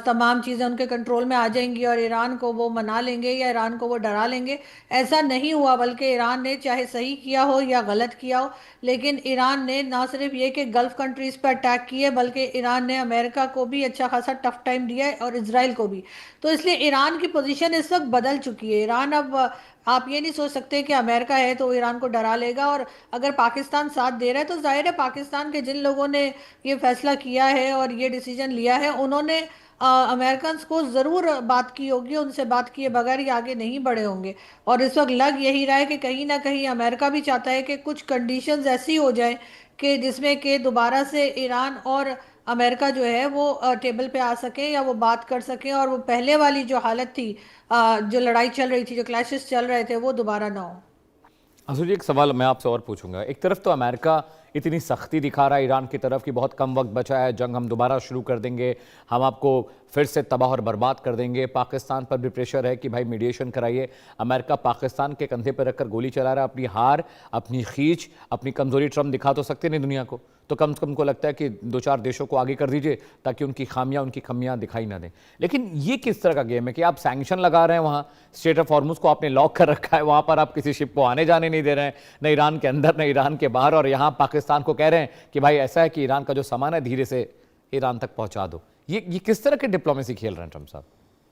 S5: तमाम चीज़ें उनके कंट्रोल में आ जाएंगी और ईरान को वो मना लेंगे या ईरान को वो डरा लेंगे। ऐसा नहीं हुआ, बल्कि ईरान ने चाहे सही किया हो या गलत किया हो, लेकिन ईरान ने ना सिर्फ ये कि गल्फ कंट्रीज पर अटैक किए, बल्कि ईरान ने अमेरिका को भी अच्छा खासा टफ टाइम दिया है और इसराइल को भी। तो इसलिए ईरान की पोजीशन इस वक्त बदल चुकी है। ईरान अब आप ये नहीं सोच सकते कि अमेरिका है तो ईरान को डरा लेगा, और अगर पाकिस्तान साथ दे रहा है तो जाहिर है पाकिस्तान के जिन लोगों ने ये फैसला किया है और ये डिसीजन लिया है उन्होंने अमेरिकन को ज़रूर बात की होगी, उनसे बात किए बगैर ये आगे नहीं बढ़े होंगे। और इस वक्त लग यही रहा है कि कहीं ना कहीं अमेरिका भी चाहता है कि कुछ कंडीशंस ऐसी हो जाए कि जिसमें कि दोबारा से ईरान और अमेरिका जो है वो टेबल पे आ सके या वो बात कर सके, और वो पहले वाली जो हालत थी, जो लड़ाई चल रही थी, जो क्लैशेस चल रहे थे, वो दोबारा ना हो।
S1: असू जी, एक सवाल मैं आपसे और पूछूंगा। एक तरफ तो अमेरिका इतनी सख्ती दिखा रहा है ईरान की तरफ कि बहुत कम वक्त बचा है, जंग हम दोबारा शुरू कर देंगे, हम आपको फिर से तबाह और बर्बाद कर देंगे। पाकिस्तान पर भी प्रेशर है कि भाई मीडिएशन कराइए। अमेरिका पाकिस्तान के कंधे पर रखकर गोली चला रहा है। अपनी हार, अपनी खींच, अपनी कमजोरी ट्रम्प दिखा तो सकते नहीं दुनिया को, तो कम से कम को लगता है कि 2-4 देशों को आगे कर दीजिए ताकि उनकी खामियां, उनकी कमियां दिखाई ना दें। लेकिन ये किस तरह का गेम है कि आप सैंक्शन लगा रहे हैं, वहाँ स्ट्रेट ऑफ हॉर्मुज को आपने लॉक कर रखा है, वहाँ पर आप किसी शिप को आने जाने नहीं दे रहे हैं, न ईरान के अंदर न ईरान के बाहर, और यहाँ पाकिस्तान को कह रहे हैं कि भाई ऐसा है कि ईरान का जो सामान है धीरे से ईरान तक पहुंचा दो। ये किस तरह की डिप्लोमेसी खेल रहे हैं ट्रम्प साहब?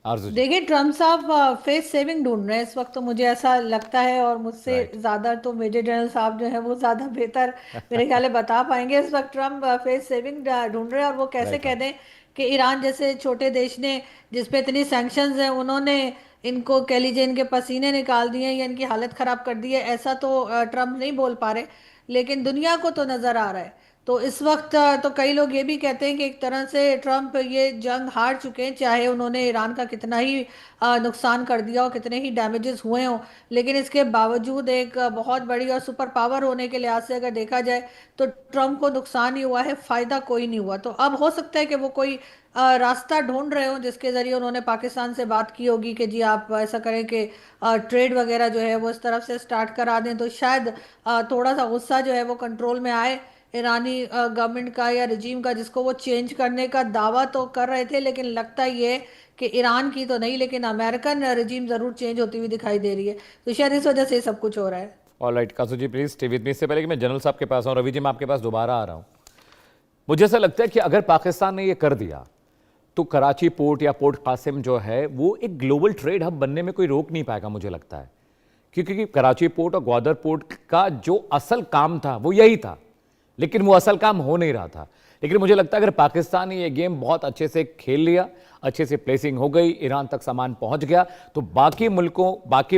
S1: आरजू जी।
S5: देखिए, ट्रम्प साहब फेस सेविंग ढूंढ रहे हैं इस वक्त, तो मुझे ऐसा लगता है, और मुझसे
S1: राइट।
S5: ज़्यादा तो मेजर जनरल साहब जो है वो ज़्यादा बेहतर मेरे ख्याल है बता पाएंगे। इस वक्त ट्रम्प फेस सेविंग ढूंढ रहे हैं, और वो कैसे
S1: राइट
S5: कह दें कि ईरान जैसे छोटे देश ने, जिस पे इतनी सैंक्शंस हैं, उन्होंने इनको कह लीजिए इनके पसीने निकाल दिए या इनकी हालत ख़राब कर दी है। ऐसा तो ट्रम्प नहीं बोल पा रहे, लेकिन दुनिया को तो नज़र आ रहा है। तो इस वक्त तो कई लोग ये भी कहते हैं कि एक तरह से ट्रम्प ये जंग हार चुके हैं, चाहे उन्होंने ईरान का कितना ही नुकसान कर दिया हो, कितने ही डैमेजेस हुए हों, लेकिन इसके बावजूद एक बहुत बड़ी और सुपर पावर होने के लिहाज से अगर देखा जाए तो ट्रम्प को नुकसान ही हुआ है, फ़ायदा कोई नहीं हुआ। तो अब हो सकता है कि वो कोई रास्ता ढूंढ रहे हो जिसके ज़रिए उन्होंने पाकिस्तान से बात की होगी कि जी आप ऐसा करें कि ट्रेड वगैरह जो है वो इस तरफ से स्टार्ट करा दें, तो शायद थोड़ा सा गुस्सा जो है वो कंट्रोल में आए ईरानी गवर्नमेंट का या रजीम का, जिसको वो चेंज करने का दावा तो कर रहे थे, लेकिन लगता ये है कि ईरान की तो नहीं, लेकिन अमेरिकन रजीम ज़रूर चेंज होती हुई दिखाई दे रही है। तो शायद इस वजह से ये सब कुछ हो रहा है।
S1: Alright, Kasu ji please stay with me. इससे पहले कि मैं जनरल साहब के पास आऊँ, रवि जी मैं आपके पास दोबारा आ रहा हूँ। मुझे ऐसा लगता है कि अगर पाकिस्तान ने ये कर दिया तो कराची पोर्ट या पोर्ट कासिम जो है वो एक ग्लोबल ट्रेड हब बनने में कोई रोक नहीं पाएगा, मुझे लगता है। क्योंकि कराची पोर्ट और ग्वादर पोर्ट का जो असल काम था वो यही था, लेकिन वो असल काम हो नहीं रहा था। लेकिन मुझे लगता है अगर पाकिस्तान ने ये गेम बहुत अच्छे से खेल लिया, अच्छे से प्लेसिंग हो गई, ईरान तक सामान पहुंच गया, तो बाकी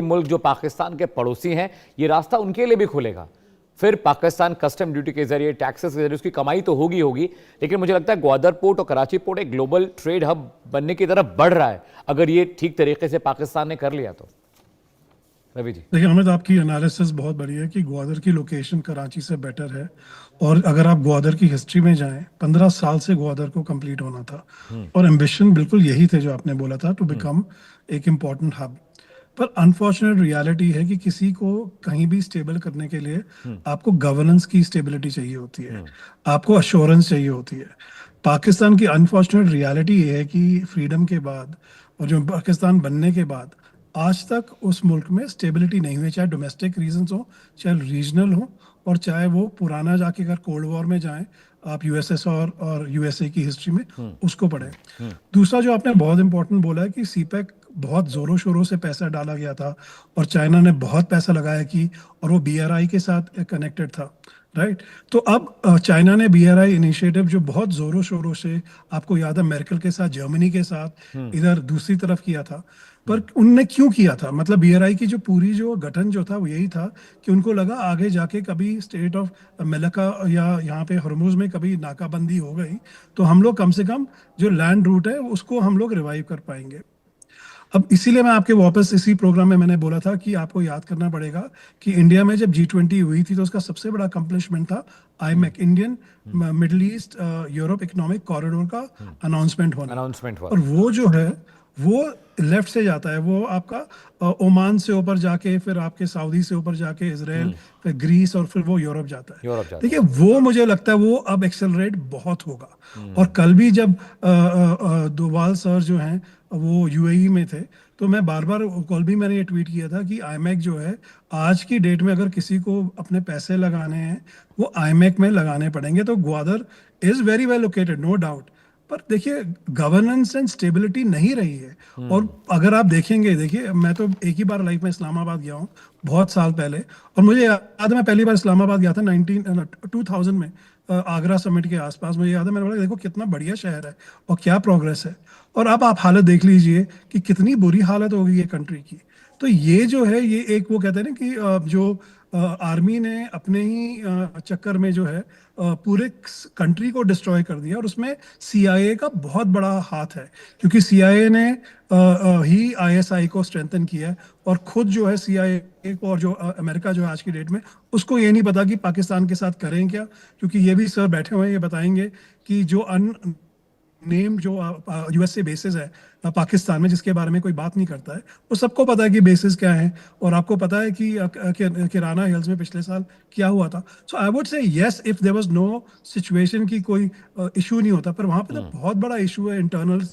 S1: मुल्क जो पाकिस्तान के पड़ोसी हैं, ये रास्ता उनके लिए भी खुलेगा। फिर पाकिस्तान कस्टम ड्यूटी के जरिए, टैक्सेस के जरिए उसकी कमाई तो होगी, लेकिन मुझे लगता है ग्वादर पोर्ट और कराची पोर्ट एक ग्लोबल ट्रेड हब बनने की तरफ बढ़ रहा है, अगर ये ठीक तरीके से पाकिस्तान ने कर लिया तो। रवि जी।
S4: देखिए अमित, आपकी एनालिसिस बहुत बढ़िया है कि ग्वादर की लोकेशन कराची से बेटर है, और अगर आप ग्वादर की हिस्ट्री में जाएं, 15 साल से ग्वादर को कंप्लीट होना था, और एम्बिशन बिल्कुल यही थे जो आपने बोला था, टू बिकम एक इम्पॉर्टेंट हब। पर अनफॉर्चुनेट रियलिटी है कि किसी को कहीं भी स्टेबल करने के लिए आपको गवर्नेंस की स्टेबिलिटी चाहिए होती है, आपको अश्योरेंस चाहिए होती है। पाकिस्तान की अनफॉर्चुनेट रियलिटी ये है कि फ्रीडम के बाद और जो पाकिस्तान बनने के बाद आज तक उस मुल्क में स्टेबिलिटी नहीं हुई, चाहे डोमेस्टिक रीजंस हो, चाहे रीजनल हो, और चाहे वो पुराना जाके अगर कोल्ड वॉर में जाएं, आप यूएसएसआर और यूएसए की हिस्ट्री में उसको पढ़ें। दूसरा जो आपने बहुत इंपॉर्टेंट बोला है कि सीपैक बहुत जोरों शोरों से पैसा डाला गया था और चाइना ने बहुत पैसा लगाया कि, और वो बीआरआई के साथ कनेक्टेड था, राइट। तो अब चाइना ने बीआरआई इनिशिएटिव जो बहुत जोरों शोरों से, आपको याद है मेर्केल के साथ, जर्मनी के साथ, इधर दूसरी तरफ किया था, पर उनने क्यों किया था? मतलब बीआरआई की जो पूरी जो गठन जो था वो यही था कि उनको लगा आगे जाके कभी स्टेट ऑफ मलक्का या यहाँ पे हरमुज में कभी नाकाबंदी हो गई तो हम लोग कम से कम जो लैंड रूट है उसको हम लोग रिवाइव कर पाएंगे। अब इसीलिए मैं आपके वापस इसी प्रोग्राम में मैंने बोला था कि आपको याद करना पड़ेगा कि इंडिया में जब G20 हुई थी तो उसका सबसे बड़ा अकम्पलिशमेंट था IMEC, Indian middle east Europe economic corridor का अनाउंसमेंट होना।
S1: अनाउंसमेंट हुआ
S4: और वो जो है वो लेफ्ट से जाता है, वो आपका ओमान से ऊपर जाके फिर आपके सऊदी से ऊपर जाके इसराइल, फिर ग्रीस और फिर वो यूरोप जाता है।
S1: यूरोप जाता
S4: देखिए वो मुझे लगता है वो अब एक्सेलरेट बहुत होगा। और कल भी जब डोवाल सर जो हैं वो यूएई में थे तो मैं बार बार, कल भी मैंने ये ट्वीट किया था कि आईमेक जो है आज की डेट में अगर किसी को अपने पैसे लगाने हैं वो आईमेक में लगाने पड़ेंगे। तो Gwadar is very well located, no doubt, पर देखिए गवर्नेंस एंड स्टेबिलिटी नहीं रही है। और अगर आप देखेंगे, देखिए मैं तो एक ही बार लाइफ में इस्लामाबाद गया हूँ बहुत साल पहले, और मुझे याद है मैं पहली बार इस्लामाबाद गया था 2000 में, आगरा समिट के आसपास। मुझे याद है मैंने बोला देखो कितना बढ़िया शहर है और क्या प्रोग्रेस है। और अब आप हालत देख लीजिए कि कितनी बुरी हालत हो गई है कंट्री की। तो ये जो है ये एक वो कहते हैं ना कि जो आर्मी ने अपने ही चक्कर में जो है पूरे कंट्री को डिस्ट्रॉय कर दिया, और उसमें सीआईए का बहुत बड़ा हाथ है, क्योंकि सीआईए ने ही आईएसआई को स्ट्रेंथन किया है। और खुद जो है सीआईए को, और जो अमेरिका जो है आज की डेट में, उसको ये नहीं पता कि पाकिस्तान के साथ करें क्या, क्योंकि ये भी सर बैठे हुए हैं, ये बताएंगे कि जो नेम जो यूएसए बेसिस है पाकिस्तान में, जिसके बारे में कोई बात नहीं करता है, वो सबको पता है कि बेसिस क्या है। और आपको पता है कि किराना हिल्स में पिछले साल क्या हुआ था। So I would say yes, if there was no situation की कोई इशू नहीं होता, पर वहां पे तो बहुत बड़ा इशू है इंटरनल।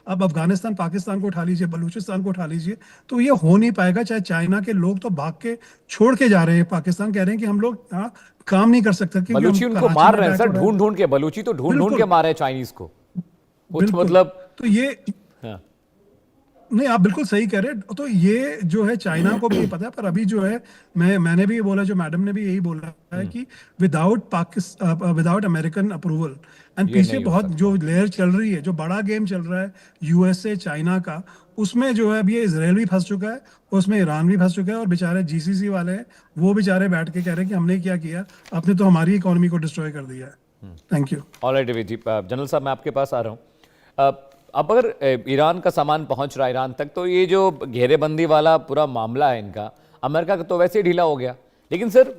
S4: अब अफगानिस्तान पाकिस्तान को उठा लीजिए, बलूचिस्तान को उठा लीजिए, तो ये हो नहीं पाएगा। चाहे चाइना के लोग तो भाग के छोड़ के जा रहे हैं पाकिस्तान, कह रहे हैं कि हम लोग यहाँ काम नहीं कर सकते क्योंकि
S1: बलूची
S4: हम
S1: उनको
S4: कराची
S1: मार
S4: में
S1: रहे हैं सर,
S4: बैठ
S1: ढूंढ ढूंढ के। बलूची तो ढूंढ ढूंढ के
S4: बिल्कुल
S1: मारे हैं चाइनीज को। वो तो
S4: बिल्कुल।
S1: मतलब
S4: तो ये
S1: हाँ,
S4: नहीं, आप बिल्कुल सही कह रहे हैं। तो ये जो है चाइना को भी ये पता है, पर अभी जो है मैंने भी ये बोला, जो मैडम ने भी यही बोला है कि विदाउट अमेरिकन अप्रूवल, एंड
S1: ये
S4: पीछे
S1: नहीं हो
S4: बहुत
S1: सकता।
S4: जो लेयर चल रही है, जो बड़ा गेम चल रहा है यूएसए चाइना का, उसमें जो है अब ये इसराइल भी फंस चुका है, उसमें ईरान भी फंस चुका है, और बेचारे जीसीसी वाले हैं वो बेचारे बैठ के कह रहे हैं कि हमने क्या किया, आपने तो हमारी इकोनॉमी को डिस्ट्रॉय कर दिया है। Thank you.
S1: Alright David ji, general साहब मैं आपके पास आ रहा हूँ। अब अगर ईरान का सामान पहुंच रहा है ईरान तक, तो ये जो घेरेबंदी वाला पूरा मामला है इनका, अमेरिका का तो वैसे ही ढीला हो गया। लेकिन सर,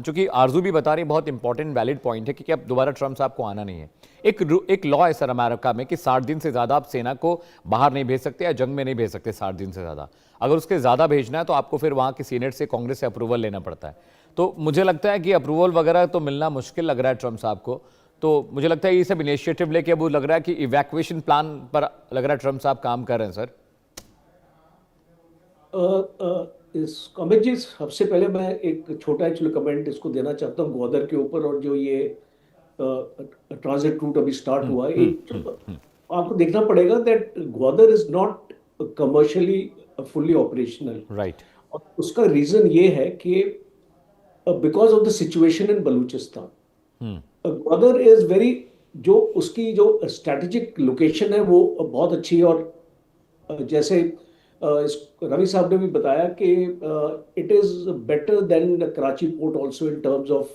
S1: चूंकि आरजू भी बता रही है, बहुत इंपॉर्टेंट वैलिड पॉइंट है कि अब दोबारा ट्रम्प साहब को आना नहीं है। एक लॉ है सर अमेरिका में कि 60 दिन से ज़्यादा आप सेना को बाहर नहीं भेज सकते या जंग में नहीं भेज सकते 60 दिन से ज़्यादा। अगर उसके ज़्यादा भेजना है तो आपको फिर वहाँ की सीनेट से, कांग्रेस से अप्रूवल लेना पड़ता है। तो मुझे लगता है कि अप्रूवल वगैरह तो मिलना मुश्किल लग रहा है ट्रम्प साहब को। तो मुझे लगता है ये सब इनिशिएटिव लेके अब वो लग रहा है कि इवैक्यूएशन प्लान पर लग रहा है ट्रम्प साहब काम कर रहे हैं सर।
S2: इस कमेंट जी, सबसे पहले मैं एक छोटा एक्चुअली कमेंट इसको देना चाहता हूँ ग्वादर के ऊपर, और जो ये ट्रांजिट रूट अभी स्टार्ट हुआ है। आपको देखना पड़ेगा that Gwadar is not commercially fully operational,
S1: right.
S2: और उसका रीजन ये है कि because of the situation in Balochistan, Gwadar is very, जो उसकी जो स्ट्रेटेजिक लोकेशन है वो बहुत अच्छी है। और जैसे रवि साहब ने भी बताया कि it is better than Karachi port also in terms of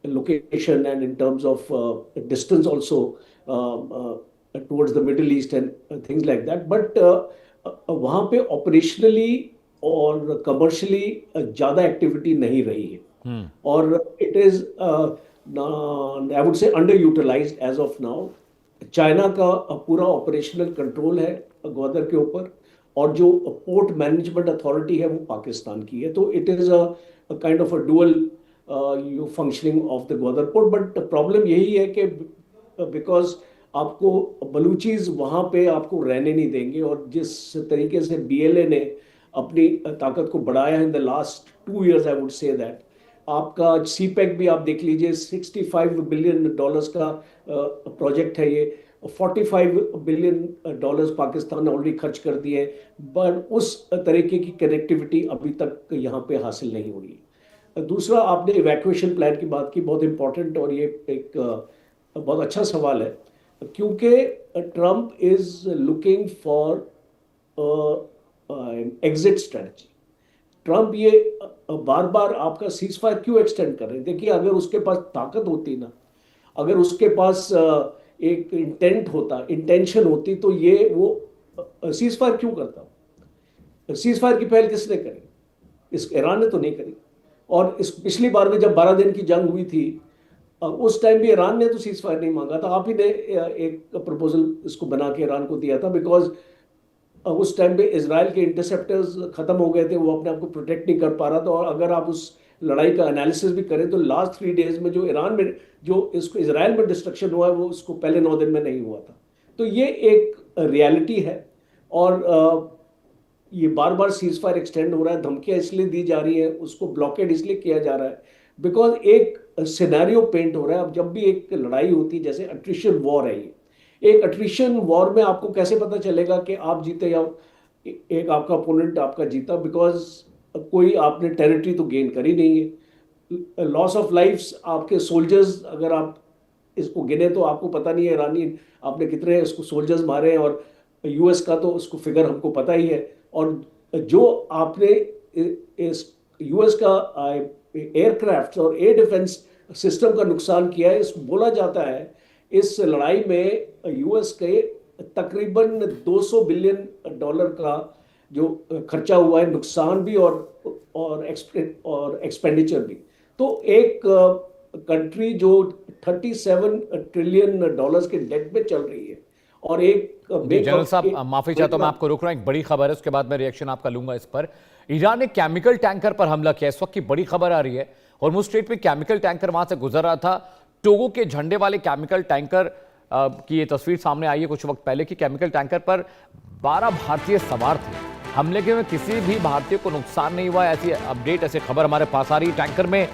S2: location and in terms of distance also towards the middle east and things like that. But वहाँ पे ऑपरेशनली और कमर्शियली ज़्यादा एक्टिविटी नहीं रही है, और it is I would say under utilized as of now. China का पूरा ऑपरेशनल कंट्रोल है ग्वादर के ऊपर, और जो पोर्ट मैनेजमेंट अथॉरिटी है वो पाकिस्तान की है। तो it is a kind of a dual functioning of the Gwadar port. But problem यही है कि बिकॉज आपको बलूचीज वहाँ पे आपको रहने नहीं देंगे, और जिस तरीके से बीएलए ने अपनी ताकत को बढ़ाया है in the last 2 years, I would say that आपका सीपैक भी आप देख लीजिए, $65 बिलियन का प्रोजेक्ट है ये, $45 बिलियन पाकिस्तान ने ऑलरेडी खर्च कर दिए, बट उस तरीके की कनेक्टिविटी अभी तक यहाँ पे हासिल नहीं हुई। दूसरा, आपने इवैक्यूएशन प्लान की बात की, बहुत इंपॉर्टेंट, और ये एक बहुत अच्छा सवाल है, क्योंकि Trump is looking for exit strategy. Trump ये बार बार आपका सीज फायर क्यों एक्सटेंड कर रहे हैं? देखिए, अगर उसके पास ताकत होती ना, अगर उसके पास एक इंटेंशन होती, तो ये वो सीज फायर क्यों करता हूँ? सीज फायर की पहल किसने करी? इस ईरान ने तो नहीं करी। और इस पिछली बार में जब 12 दिन की जंग हुई थी, उस टाइम भी ईरान ने तो सीज फायर नहीं मांगा था, आप ही ने एक प्रपोजल इसको बना के ईरान को दिया था, बिकॉज उस टाइम पे इसराइल के इंटरसेप्टर्स खत्म हो गए थे, वो अपने आप को प्रोटेक्ट नहीं कर पा रहा था। और अगर आप उस लड़ाई का एनालिसिस भी करें तो लास्ट 3 डेज में जो ईरान में, जो इसको इसराइल में डिस्ट्रक्शन हुआ है, वो उसको पहले 9 दिन में नहीं हुआ था। तो ये एक रियलिटी है। और ये बार बार सीज फायर एक्सटेंड हो रहा है, धमकियां इसलिए दी जा रही है, उसको ब्लॉकेड इसलिए किया जा रहा है बिकॉज एक सिनेरियो पेंट हो रहा है। अब जब भी एक लड़ाई होती है, जैसे अट्रिशन वॉर है, ये एक अट्रिशन वॉर में आपको कैसे पता चलेगा कि आप जीते या एक आपका अपोनेंट आपका जीता? बिकॉज कोई आपने टेरिटरी तो गेन करी नहीं है। लॉस ऑफ लाइफ्स, आपके सोल्जर्स, अगर आप इसको गिने तो आपको पता नहीं है ईरानी आपने कितने उसको सोल्जर्स मारे हैं, और यूएस का तो उसको फिगर हमको पता ही है। और जो आपने इस यूएस का एयरक्राफ्ट और एयर डिफेंस सिस्टम का नुकसान किया है, इस बोला जाता है इस लड़ाई में यूएस के तकरीबन $200 बिलियन का जो खर्चा हुआ है, नुकसान भी और एक्सपेंडिचर भी। तो एक कंट्री जो $37 ट्रिलियन के डेट में चल रही है, और एक
S1: जनरल साहब माफी चाहता हूं, मैं आपको रोक रहा हूं, एक बड़ी खबर है, उसके बाद मैं रिएक्शन आपका लूंगा इस पर। ईरान ने केमिकल टैंकर पर हमला किया, इस वक्त की बड़ी खबर आ रही है। हॉर्मुज़ स्ट्रेट पे केमिकल टैंकर वहां से गुजर रहा था। टोगो के झंडे वाले केमिकल टैंकर की ये तस्वीर सामने आई है कुछ वक्त पहले की। केमिकल टैंकर पर 12 भारतीय सवार थे। हमले के में किसी भी भारतीय को नुकसान नहीं हुआ, ऐसी अपडेट, ऐसी खबर हमारे पास आ रही। टैंकर में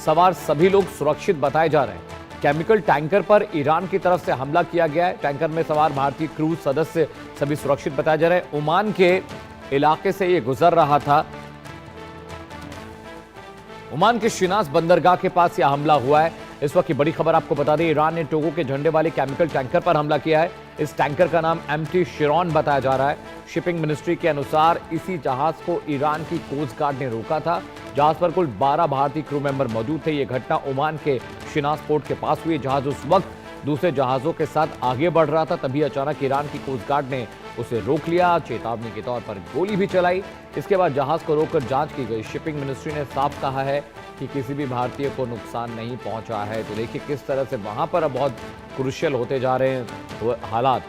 S1: सवार सभी लोग सुरक्षित बताए जा रहे हैं। केमिकल टैंकर पर ईरान की तरफ से हमला किया गया है। टैंकर में सवार भारतीय क्रूज सदस्य सभी सुरक्षित बताए जा रहे हैं। ओमान के इलाके से ये गुजर रहा था। ओमान के शिनास बंदरगाह के पास यह हमला हुआ है। इस वक्त की बड़ी खबर आपको बता दें, ईरान ने टोगो के झंडे वाले केमिकल टैंकर पर हमला किया है। इस टैंकर का नाम MT शिरॉन बताया जा रहा है। शिपिंग मिनिस्ट्री के अनुसार इसी जहाज को ईरान की कोस्ट गार्ड ने रोका था। जहाज पर कुल 12 भारतीय क्रू मेंबर मौजूद थे। यह घटना ओमान के शिनास पोर्ट के पास हुई। जहाज उस वक्त दूसरे जहाजों के साथ आगे बढ़ रहा था, तभी अचानक ईरान की कोस्ट गार्ड ने उसे रोक लिया। चेतावनी के तौर पर गोली भी चलाई। इसके बाद जहाज को रोककर जांच की गई। शिपिंग मिनिस्ट्री ने साफ कहा है कि किसी भी भारतीय को नुकसान नहीं पहुंचा है। तो देखिए किस तरह से वहां पर अब बहुत क्रूशियल होते जा रहे हैं हालात।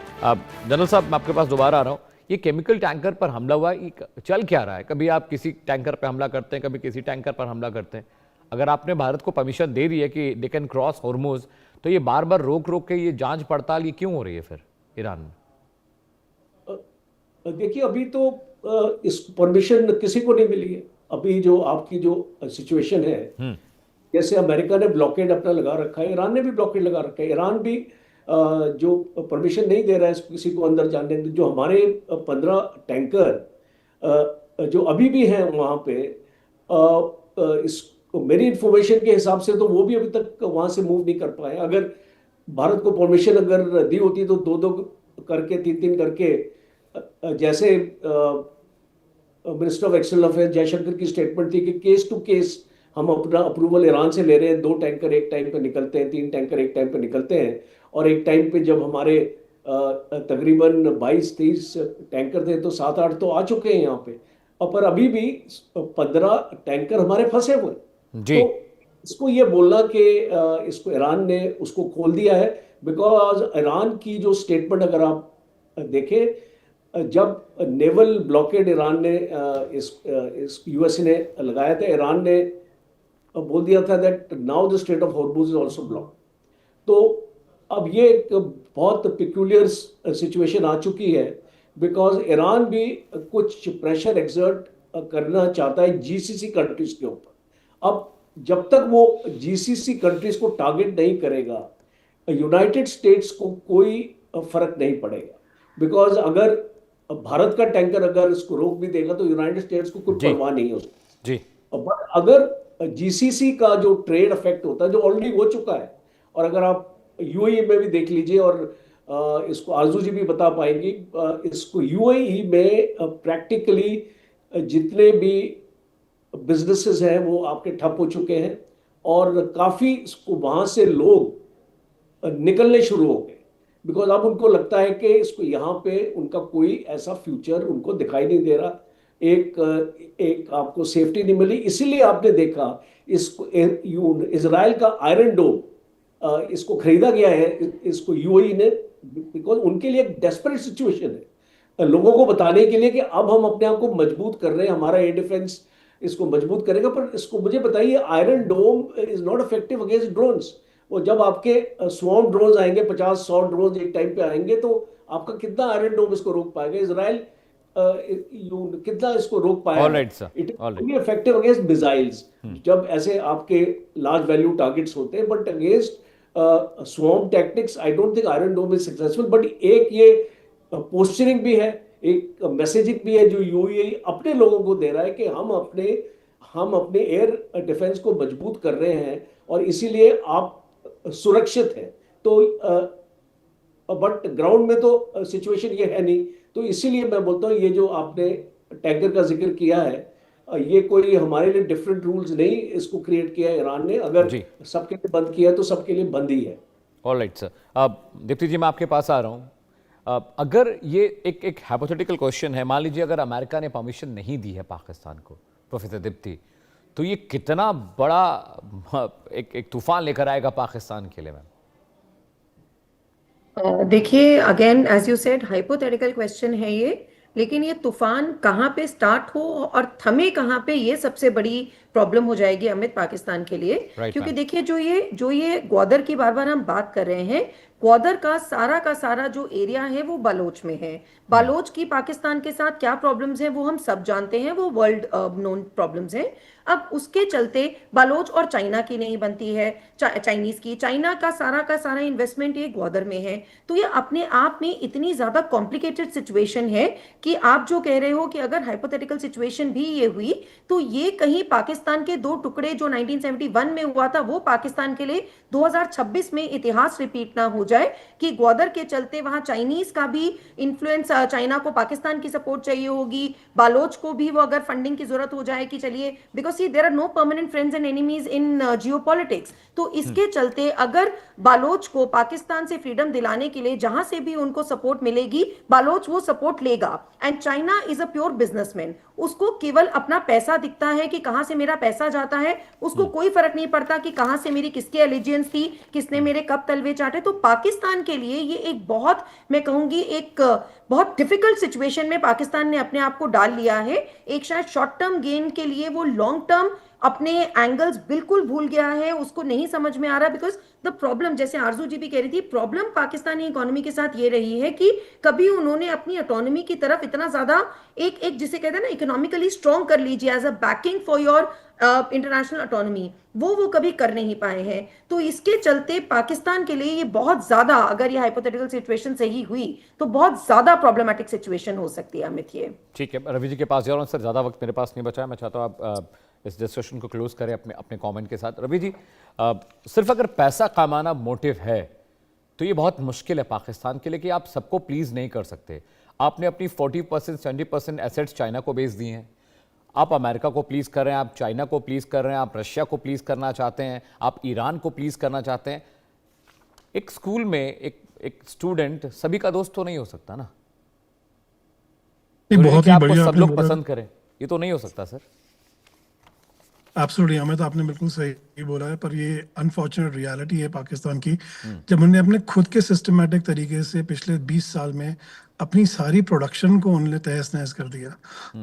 S1: जनरल साहब, मैं आपके पास दोबारा आ रहा हूं। ये केमिकल टैंकर पर हमला हुआ, ये चल क्या रहा है? कभी आप किसी टैंकर पर हमला करते हैं, कभी किसी टैंकर पर हमला करते हैं। अगर आपने भारत को परमिशन दे दी है कि दे कैन क्रॉस हॉर्मुज़, तो ये बार बार रोक रोक के ये जांच पड़ताल ये क्यों हो रही है फिर ईरान में?
S2: देखिए, अभी तो इस परमिशन किसी को नहीं मिली है। अभी जो आपकी जो सिचुएशन है, जैसे अमेरिका ने ब्लॉकेड अपना लगा रखा है, ईरान ने भी ब्लॉकेड लगा रखा है। ईरान भी जो परमिशन नहीं दे रहा है किसी को अंदर जाने। जो हमारे 15 टैंकर जो अभी भी हैं वहाँ पे, इस मेरी इंफॉर्मेशन के हिसाब से तो वो भी अभी तक वहाँ से मूव नहीं कर पाए। अगर भारत को परमिशन अगर दी होती तो 2-2 करके 3-3 करके, जैसे minister of external affairs Jaishankar की स्टेटमेंट थी कि केस टू केस हम अपना अप्रूवल ईरान से ले रहे हैं। 2 टैंकर एक टाइम पे निकलते हैं, 3 टैंकर एक टाइम पे निकलते हैं। और एक टाइम पे जब हमारे तकरीबन 22-23 टैंकर थे तो 7-8 तो आ चुके हैं यहाँ पे। और पर अभी भी 15 टैंकर हमारे फंसे हुए।
S1: जी।
S2: तो इसको ये बोलना कि इसको ईरान ने उसको खोल दिया है, बिकॉज ईरान की जो स्टेटमेंट अगर आप देखें, जब नेवल ब्लॉकेड ईरान ने इस यूएसए ने लगाया था, ईरान ने बोल दिया था that now the straight of Hormuz is also blocked. तो अब ये एक बहुत पिक्यूलियर सिचुएशन आ चुकी है, बिकॉज ईरान भी कुछ प्रेशर एक्सर्ट करना चाहता है जीसीसी कंट्रीज के ऊपर। अब जब तक वो जीसीसी कंट्रीज को टारगेट नहीं करेगा, यूनाइटेड स्टेट्स को कोई फर्क नहीं पड़ेगा। बिकॉज अगर भारत का टैंकर अगर इसको रोक भी देगा तो यूनाइटेड स्टेट्स को कोई परवाह नहीं होती
S1: जी।
S2: बट अगर जीसीसी का जो ट्रेड इफेक्ट होता है, जो ऑलरेडी हो चुका है, और अगर आप यूएई में भी देख लीजिए, और इसको आरजू जी भी बता पाएंगी, इसको यूएई में प्रैक्टिकली जितने भी बिजनेसेस हैं वो आपके ठप हो चुके हैं, और काफ़ी वहाँ से लोग निकलने शुरू हो गए। बिकॉज अब उनको लगता है कि इसको यहाँ पे उनका कोई ऐसा फ्यूचर उनको दिखाई नहीं दे रहा, एक आपको सेफ्टी नहीं मिली। इसीलिए आपने देखा इसको इजराइल का आयरन डोम इसको खरीदा गया है, इसको यूएई ने, बिकॉज उनके लिए एक डेस्परेट सिचुएशन है लोगों को बताने के लिए कि अब हम अपने आप को मजबूत कर रहे हैं, हमारा एयर डिफेंस इसको मजबूत करेगा। पर इसको मुझे बताइए, Iron Dome is not effective against drones. वो जब आपके स्वॉर्म ड्रोन्स आएंगे, 50-100 ड्रोन्स एक टाइम पे आएंगे, तो आपका कितना आयरन डोम इसको रोक पाएगा? इजराइल कितना इसको रोक पाएगा?
S1: Alright sir,
S2: it
S1: alright.
S2: Is effective against missiles, जब ऐसे आपके लार्ज वैल्यू टारगेट्स होते हैं, but against swarm tactics I don't think Iron Dome is successful. But एक ये पोस्चरिंग भी है, एक मैसेजिंग भी है जो यूएई अपने लोगों को दे रहा है कि हम अपने एयर डिफेंस को मजबूत कर रहे हैं और इसीलिए आप सुरक्षित हैं। तो बट ग्राउंड में तो सिचुएशन ये है नहीं। तो इसीलिए मैं बोलता हूँ ये जो आपने टैंकर का जिक्र किया है, ये कोई हमारे लिए डिफरेंट रूल्स नहीं इसको क्रिएट किया है ईरान ने। अगर
S1: जी।
S2: सबके लिए बंद किया तो सबके लिए बंद ही है।
S1: Alright sir. अब दीप्ति जी, मैं आपके पास आ रहा हूँ। अगर ये एक हाइपोथेटिकल क्वेश्चन है, मान लीजिए अगर अमेरिका ने परमिशन नहीं दी है पाकिस्तान को, प्रोफेसर दीप्ति, तो ये कितना बड़ा एक तूफान लेकर आएगा पाकिस्तान के लिए? मैम
S3: देखिए, again as you said, hypothetical question है ये, लेकिन ये तूफान कहाँ पे स्टार्ट हो और थमे कहाँ पे, ये सबसे बड़ी प्रॉब्लम हो जाएगी अमित पाकिस्तान के लिए।
S1: Right,
S3: क्योंकि
S1: ma'am.
S3: देखिए, जो ये ग्वादर की बार बार हम बात कर रहे हैं, ग्वादर का सारा जो एरिया है वो बालोच में है। बालोच की पाकिस्तान के साथ क्या प्रॉब्लम्स हैं वो हम सब जानते हैं, वो वर्ल्ड नोन प्रॉब्लम्स हैं। अब उसके चलते बालोच और चाइना की नहीं बनती है, चाइनीज की, चाइना का सारा इन्वेस्टमेंट ये ग्वादर में है। तो ये अपने आप में इतनी ज्यादा कॉम्प्लिकेटेड सिचुएशन है कि आप जो कह रहे हो कि अगर हाइपोथेटिकल सिचुएशन भी ये हुई तो ये कहीं पाकिस्तान के दो टुकड़े जो 1971 में हुआ था, वो पाकिस्तान के लिए 2026 में इतिहास रिपीट ना हो जाए कि ग्वादर के चलते वहां चाइनीज का भी इन्फ्लुएंस, चाइना को पाकिस्तान की सपोर्ट चाहिए होगी, बालोच को भी वो अगर फंडिंग की जरूरत हो जाए कि चलिए, because see there are no permanent friends and enemies in geopolitics. तो इसके चलते अगर बालोच को पाकिस्तान से फ्रीडम दिलाने के लिए जहां से भी उनको सपोर्ट मिलेगी, बालोच वो सपोर्ट लेगा। And China is a pure businessman, उसको केवल अपना पैसा दिखता है कि कहां से मेरा पैसा जाता है, उसको कोई फर्क नहीं पड़ता कि कहां से मेरी किसकी एलिजियंस थी, किसने मेरे कब तलवे चाटे। तो पाकिस्तान के लिए ये एक बहुत, मैं कहूंगी, एक बहुत डिफिकल्ट सिचुएशन में पाकिस्तान ने अपने आप को डाल लिया है। एक शायद शॉर्ट टर्म गेन के लिए वो लॉन्ग टर्म अपने एंगल्स बिल्कुल भूल गया है, उसको नहीं समझ में आ रहा। बिकॉज द प्रॉब्लम, जैसे आरजू जी भी कह रही थी, प्रॉब्लम पाकिस्तानी इकोनॉमी के साथ ये रही है कि कभी उन्होंने अपनी ऑटोनॉमी की तरफ इतना ज्यादा एक जिसे कहते हैं ना, इकोनॉमिकली स्ट्रॉन्ग कर लीजिए as a backing for your international autonomy, वो कभी कर नहीं पाए हैं। तो इसके चलते पाकिस्तान के लिए ये बहुत ज्यादा, अगर ये हाइपोथेटिकल सिचुएशन सही हुई तो बहुत ज्यादा प्रॉब्लमैटिक सिचुएशन हो सकती है अमित। ये
S1: ठीक है, रवि जी के पास जा रहा हूँ सर, ज़्यादा वक्त मेरे पास नहीं बचा है। मैं चाहता हूँ आप इस डिस्कशन को क्लोज करें अपने कमेंट के साथ। रवि जी, सिर्फ अगर पैसा कमाना मोटिव है तो ये बहुत मुश्किल है पाकिस्तान के लिए कि आप सबको प्लीज़ नहीं कर सकते। आपने अपनी 40% 70% एसेट्स चाइना को बेच दिए हैं, आप अमेरिका को प्लीज़ कर रहे हैं, आप चाइना को प्लीज़ कर रहे हैं, आप रशिया को प्लीज़ करना चाहते हैं, आप ईरान को प्लीज़ करना चाहते हैं। एक स्कूल में एक स्टूडेंट सभी का दोस्त तो नहीं हो सकता ना,
S4: बहुत
S1: कि
S4: ही
S1: आपको
S4: बढ़िया
S1: सब
S4: आपने
S1: लोग
S4: बोला।
S1: पसंद करें, ये तो नहीं हो सकता सर।
S4: एब्सोल्युटली, हमें तो आपने बिल्कुल सही बोला है, पर ये अनफॉर्चुनेट रियलिटी है पाकिस्तान की, जब उन्होंने अपने खुद के सिस्टमेटिक तरीके से पिछले 20 साल में अपनी सारी प्रोडक्शन को उन्होंने तहस नहस कर दिया।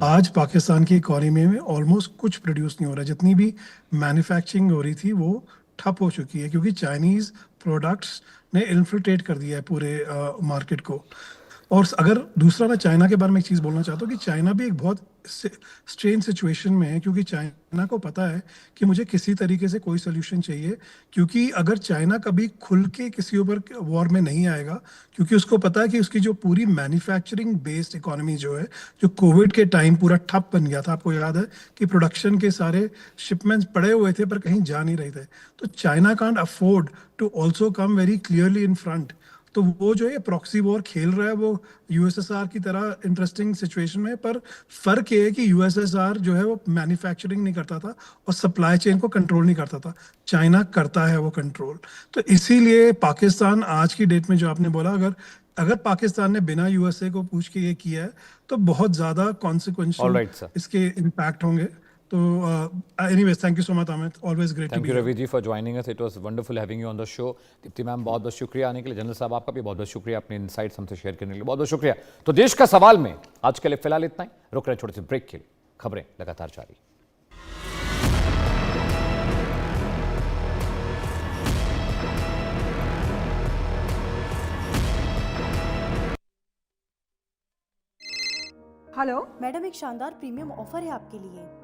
S4: आज पाकिस्तान की इकोनॉमी में ऑलमोस्ट कुछ प्रोड्यूस नहीं हो रहा, जितनी भी मैन्युफैक्चरिंग हो रही थी वो ठप हो चुकी है, क्योंकि चाइनीज प्रोडक्ट्स ने इन्फिल्ट्रेट कर दिया है पूरे मार्केट को। और अगर दूसरा, मैं चाइना के बारे में एक चीज़ बोलना चाहता हूँ कि चाइना भी एक बहुत स्ट्रेंज सिचुएशन में है, क्योंकि चाइना को पता है कि मुझे किसी तरीके से कोई सोल्यूशन चाहिए, क्योंकि अगर चाइना कभी खुल के किसी ऊपर वॉर में नहीं आएगा, क्योंकि उसको पता है कि उसकी जो पूरी मैन्युफैक्चरिंग बेस्ड इकोनॉमी जो है, जो कोविड के टाइम पूरा ठप बन गया था, आपको याद है कि प्रोडक्शन के सारे शिपमेंट्स पड़े हुए थे पर कहीं जा नहीं रहे थे। तो China can't afford to also come very clearly in front. तो वो जो है प्रॉक्सी वॉर खेल रहा है वो यूएसएसआर की तरह इंटरेस्टिंग सिचुएशन में। पर फर्क ये है कि यूएसएसआर जो है वो मैन्युफैक्चरिंग नहीं करता था और सप्लाई चेन को कंट्रोल नहीं करता था, चाइना करता है वो कंट्रोल। तो इसीलिए पाकिस्तान आज की डेट में जो आपने बोला, अगर अगर पाकिस्तान ने बिना यूएसए को पूछ के ये किया है तो बहुत ज्यादा
S1: All
S4: कॉन्सिक्वेंशियल
S1: right, sir.
S4: इसके इम्पैक्ट होंगे। तो anyways, thank you so much Amit, always great to
S1: thank
S4: be
S1: you
S4: here.
S1: Ravi ji for joining us, it was wonderful having you on the show. Deepti ma'am बहुत बहुत शुक्रिया आने के लिए, जनरल साहब आपका भी बहुत बहुत शुक्रिया अपने इनसाइट्स हमसे शेयर करने के लिए, बहुत बहुत शुक्रिया। तो देश का सवाल में आज के लिए फिलहाल इतना ही, रुक रहे छोटे से ब्रेक के लिए, खबरें लगातार जारी।
S6: हेलो
S7: मैडम, एक शानदार प्रीमियम ऑफर है आपके लिए।